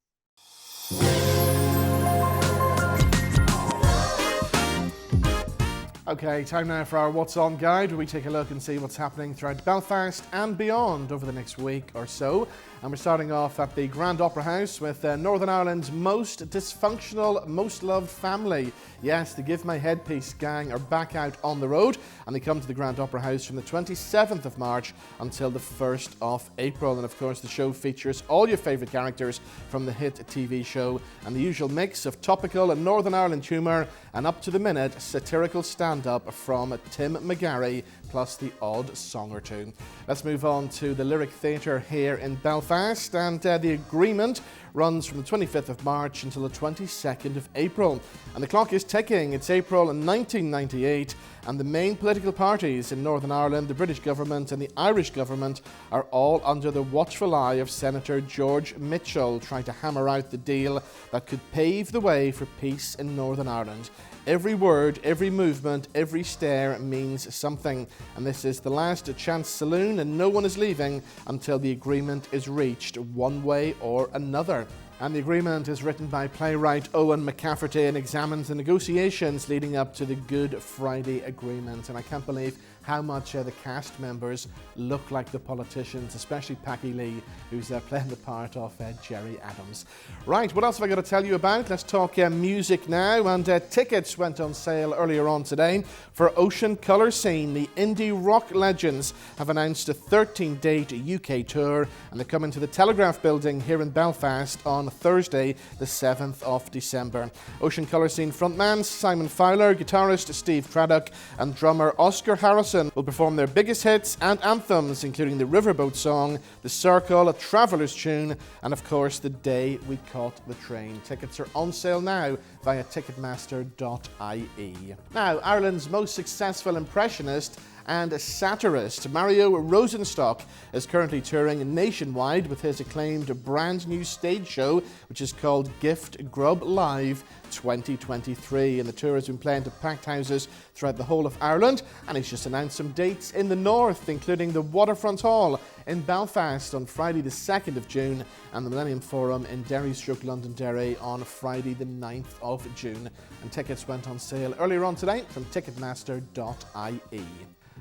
Okay, time now for our What's On guide, where we take a look and see what's happening throughout Belfast and beyond over the next week or so. And we're starting off at the Grand Opera House with Northern Ireland's most dysfunctional, most loved family. Yes, the Give My Headpiece gang are back out on the road, and they come to the Grand Opera House from the 27th of March until the 1st of April. And of course, the show features all your favourite characters from the hit TV show, and the usual mix of topical and Northern Ireland humour and up-to-the-minute satirical stand-up from Tim McGarry, plus the odd song or two. Let's move on to the Lyric Theatre here in Belfast, and the agreement runs from the 25th of March until the 22nd of April. And the clock is ticking. It's April 1998, and the main political parties in Northern Ireland, the British government and the Irish government, are all under the watchful eye of Senator George Mitchell, trying to hammer out the deal that could pave the way for peace in Northern Ireland. Every word, every movement, every stare means something. And this is the last chance saloon, and no one is leaving until the agreement is reached one way or another. And the agreement is written by playwright Owen McCafferty and examines the negotiations leading up to the Good Friday Agreement. And I can't believe how much the cast members look like the politicians, especially Packy Lee, who's playing the part of Jerry Adams. Right, what else have I got to tell you about? Let's talk music now. And tickets went on sale earlier on today for Ocean Colour Scene. The indie rock legends have announced a 13-date UK tour, and they're coming to the Telegraph Building here in Belfast on Thursday, the 7th of December. Ocean Colour Scene frontman Simon Fowler, guitarist Steve Craddock, and drummer Oscar Harrison will perform their biggest hits and anthems, including the Riverboat Song, The Circle, a Traveller's Tune, and of course The Day We Caught the Train. Tickets are on sale now via ticketmaster.ie. Now, Ireland's most successful impressionist and satirist Mario Rosenstock is currently touring nationwide with his acclaimed brand new stage show, which is called Gift Grub Live 2023. And the tour has been playing to packed houses throughout the whole of Ireland, and he's just announced some dates in the north, including the Waterfront Hall in Belfast on Friday the 2nd of June and the Millennium Forum in Derry/Londonderry on Friday the 9th of June. And tickets went on sale earlier on today from ticketmaster.ie.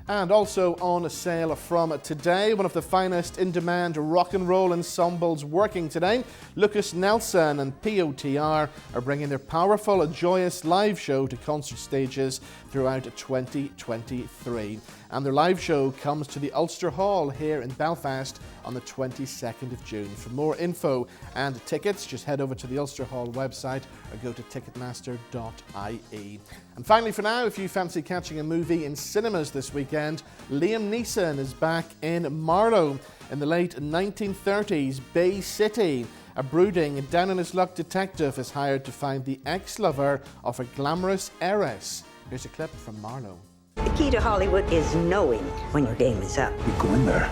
And also on sale from today, one of the finest in-demand rock and roll ensembles working today, Lucas Nelson and POTR are bringing their powerful, joyous live show to concert stages throughout 2023. And their live show comes to the Ulster Hall here in Belfast on the 22nd of June. For more info and tickets, just head over to the Ulster Hall website or go to ticketmaster.ie. And finally for now, if you fancy catching a movie in cinemas this weekend, Liam Neeson is back in Marlowe. In the late 1930s Bay City, a brooding, down-on-his-luck detective is hired to find the ex-lover of a glamorous heiress. Here's a clip from Marlowe. The key to Hollywood is knowing when your game is up. We go in there,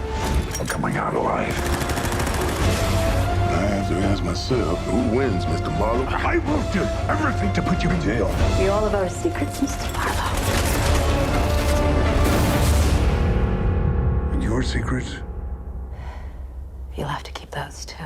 I'm coming out alive. I have to ask myself, who wins, Mr. Marlowe? I will do everything to put you in jail. We all have our secrets, Mr. Marlowe. And your secrets? You'll have to keep those, too.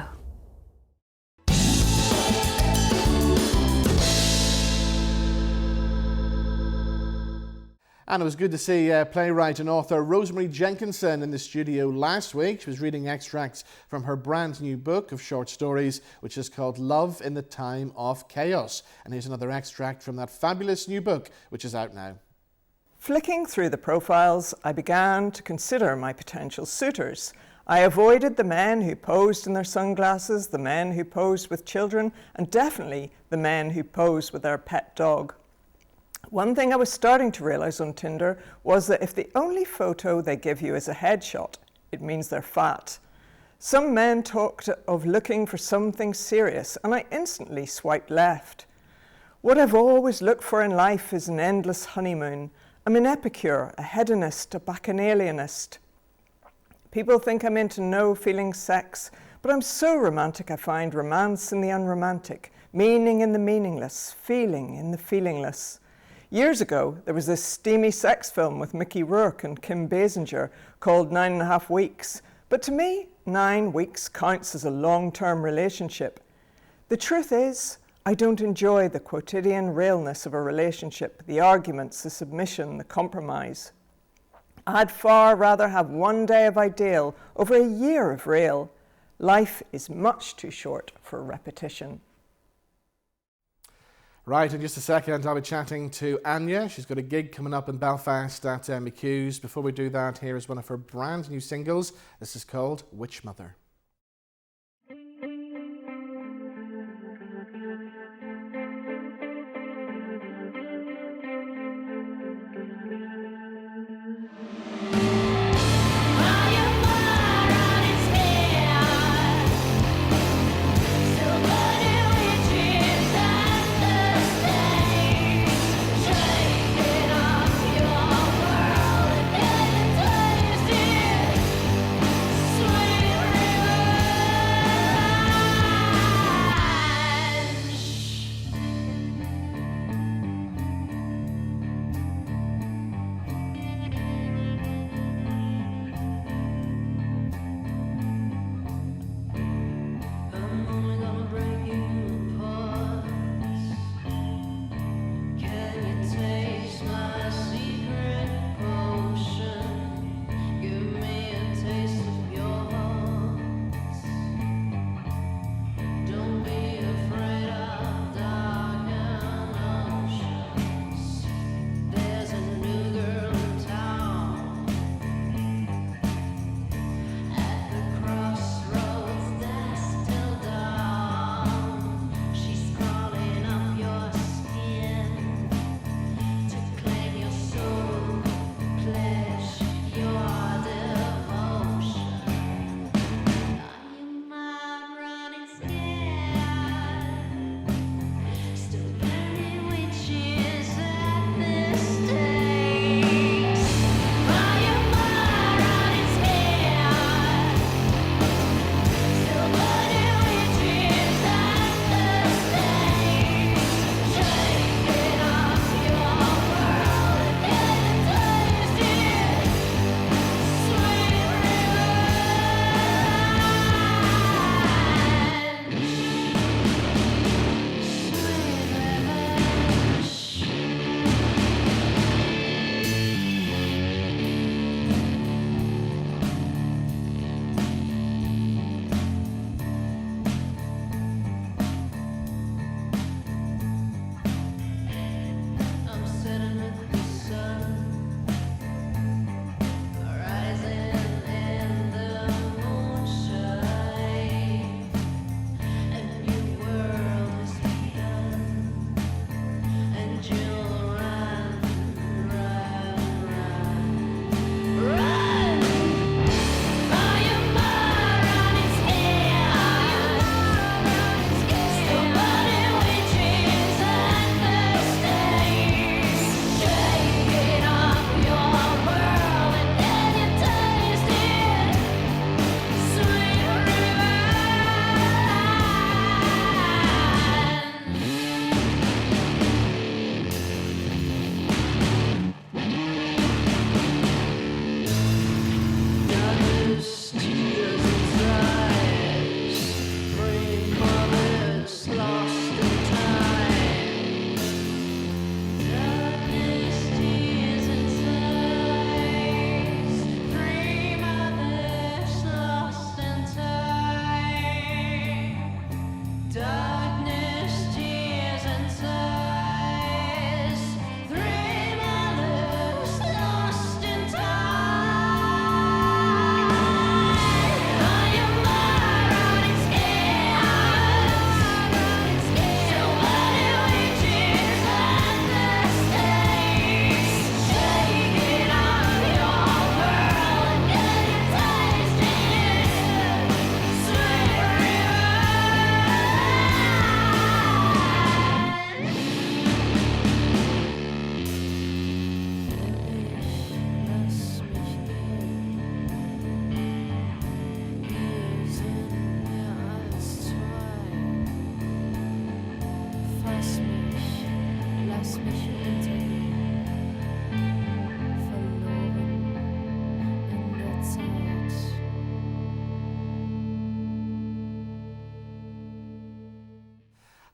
And it was good to see playwright and author Rosemary Jenkinson in the studio last week. She was reading extracts from her brand new book of short stories, which is called Love in the Time of Chaos. And here's another extract from that fabulous new book, which is out now. Flicking through the profiles, I began to consider my potential suitors. I avoided the men who posed in their sunglasses, the men who posed with children, and definitely the men who posed with their pet dog. One thing I was starting to realize on Tinder was that if the only photo they give you is a headshot, it means they're fat. Some men talked of looking for something serious, and I instantly swiped left. What I've always looked for in life is an endless honeymoon. I'm an epicure, a hedonist, a bacchanalianist. People think I'm into no-feeling sex, but I'm so romantic I find romance in the unromantic, meaning in the meaningless, feeling in the feelingless. Years ago, there was this steamy sex film with Mickey Rourke and Kim Basinger called 9.5 Weeks. But to me, 9 weeks counts as a long-term relationship. The truth is, I don't enjoy the quotidian realness of a relationship, the arguments, the submission, the compromise. I'd far rather have one day of ideal over a year of real. Life is much too short for repetition. Right, in just a second, I'll be chatting to Anya. She's got a gig coming up in Belfast at McHugh's. Before we do that, here is one of her brand new singles. This is called Witch Mother. Sweet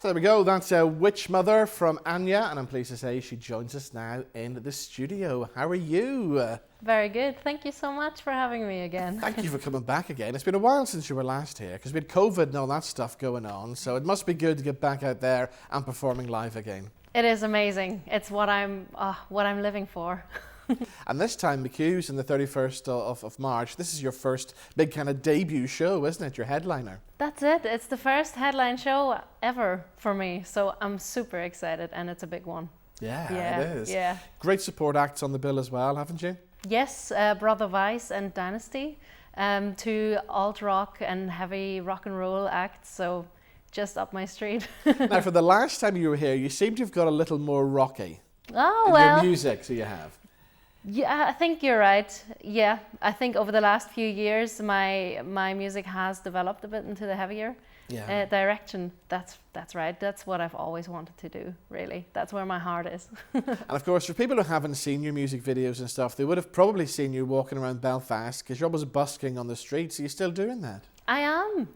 So there we go, that's Witch Mother from Anya, and I'm pleased to say she joins us now in the studio. How are you? Very good. Thank you so much for having me again. Thank you for coming back again. It's been a while since you were last here, because we had COVID and all that stuff going on, so it must be good to get back out there and performing live again. It is amazing. It's what I'm living for. And this time, McHugh's on the 31st of March. This is your first big kind of debut show, isn't it? Your headliner. That's it. It's the first headline show ever for me. So I'm super excited, and it's a big one. Yeah, it is. Yeah. Great support acts on the bill as well, haven't you? Yes, Brother Vice and Dynasty, two alt rock and heavy rock and roll acts. So just up my street. Now, for the last time you were here, you seem to have got a little more rocky. Oh, in well. your music, so you have. Yeah, I think you're right. Yeah, I think over the last few years, my music has developed a bit into the heavier direction. That's right. That's what I've always wanted to do, really. That's where my heart is. And of course, for people who haven't seen your music videos and stuff, they would have probably seen you walking around Belfast, because you're always busking on the streets. Are you still doing that? I am.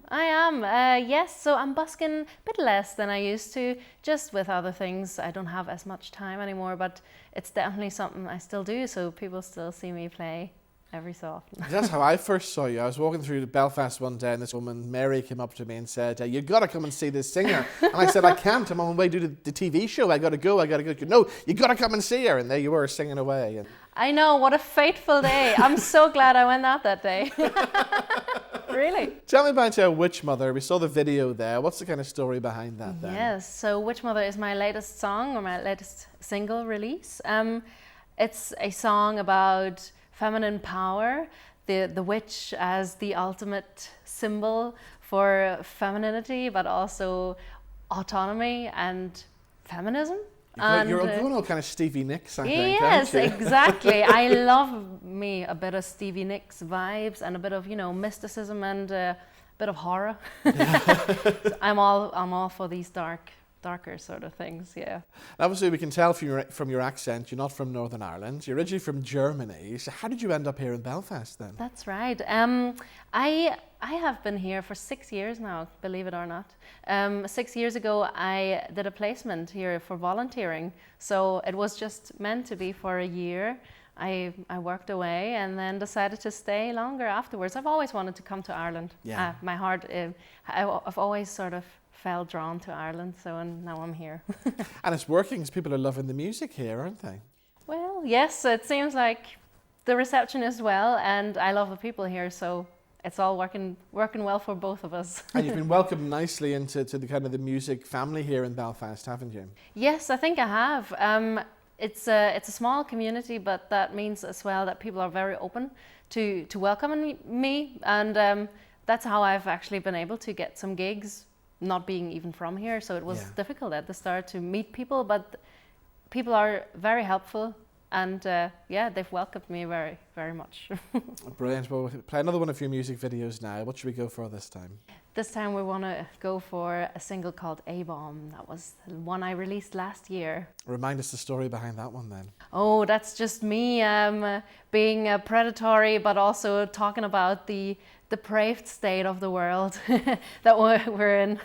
Yes, so I'm busking a bit less than I used to, just with other things. I don't have as much time anymore, but it's definitely something I still do, so people still see me play every so often. That's how I first saw you. I was walking through Belfast one day, and this woman, Mary, came up to me and said, "You've got to come and see this singer." And I said, "I can't. I'm on my way to the TV show. I got to go. No, you got to come and see her." And there you were, singing away. And I know, what a fateful day. I'm so glad I went out that day. Really. Tell me about Witch Mother. We saw the video there. What's the kind of story behind that then? Yes, so Witch Mother is my latest song, or my latest single release. It's a song about feminine power, the witch as the ultimate symbol for femininity, but also autonomy and feminism. You're going all kind of Stevie Nicks, I think. Yes, aren't you? Exactly. I love me a bit of Stevie Nicks vibes and a bit of, mysticism and a bit of horror. So I'm all for these darker sort of things. Yeah. Obviously, we can tell from your accent, you're not from Northern Ireland. You're originally from Germany. So how did you end up here in Belfast then? That's right. I have been here for 6 years now, believe it or not. 6 years ago, I did a placement here for volunteering. So it was just meant to be for a year. I worked away and then decided to stay longer afterwards. I've always wanted to come to Ireland. Yeah. My heart, I've always sort of felt drawn to Ireland, and now I'm here. And it's working, because people are loving the music here, aren't they? Well, yes, it seems like the reception is well, and I love the people here, so it's all working well for both of us. And you've been welcomed nicely into the kind of the music family here in Belfast, haven't you? Yes, I think I have. It's a small community, but that means as well that people are very open to welcoming me, and that's how I've actually been able to get some gigs, not being even from here. So it was difficult at the start to meet people, but people are very helpful, and they've welcomed me very, very much. Brilliant. Well, we'll play another one of your music videos now. What should we go for this time? This time we want to go for a single called A-Bomb. That was the one I released last year. Remind us the story behind that one then. Oh, that's just me being predatory, but also talking about the depraved state of the world that we're in.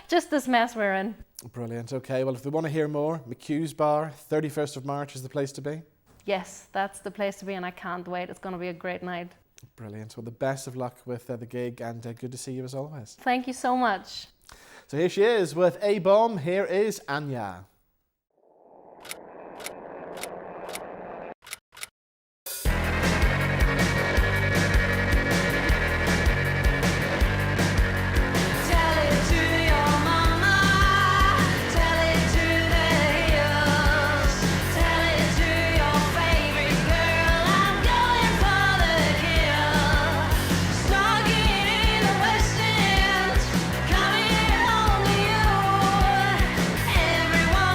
Just this mess we're in. Brilliant. Okay, well, if we want to hear more, McHugh's Bar, 31st of March is the place to be? Yes, that's the place to be, and I can't wait. It's going to be a great night. Brilliant. Well, the best of luck with the gig, and good to see you as always. Thank you so much. So here she is with A-Bomb. Here is Anya. Everyone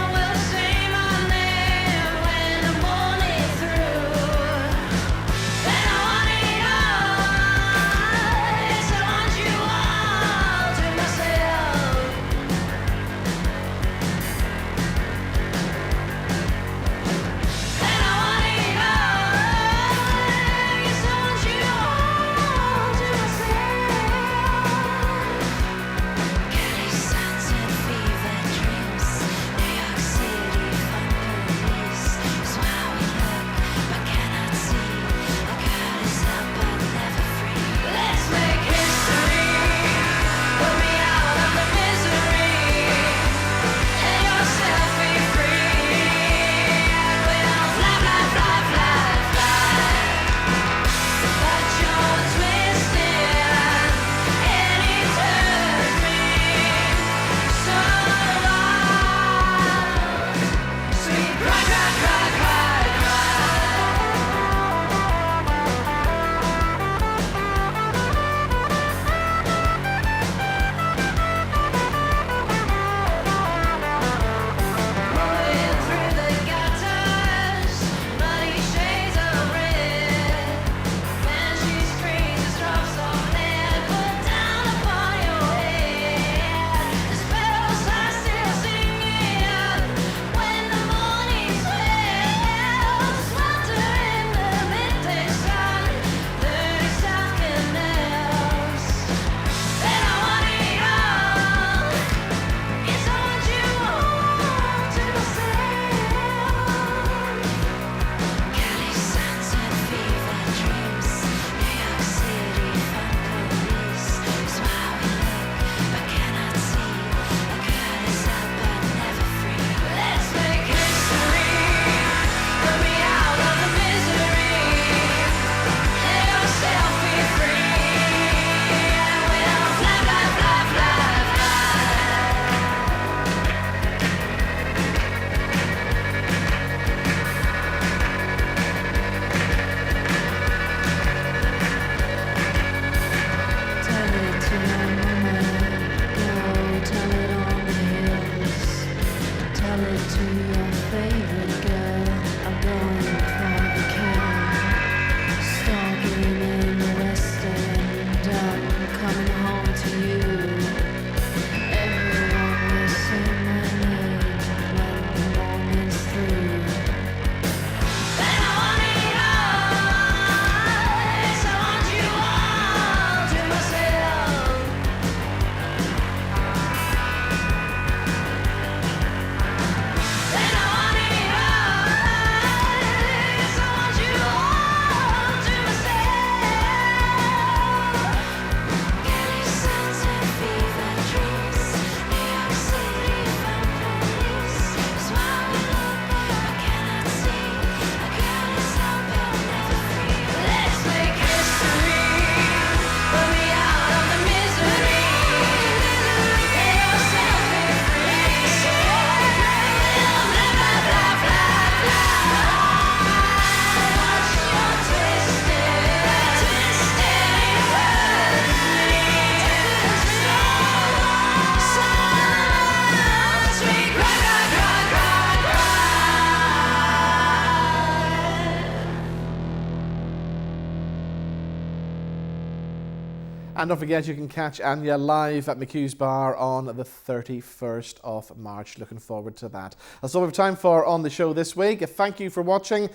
And don't forget, you can catch Anya live at McHugh's Bar on the 31st of March. Looking forward to that. That's all we have time for on the show this week. Thank you for watching.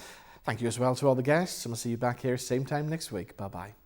Thank you as well to all the guests, and we'll see you back here same time next week. Bye-bye.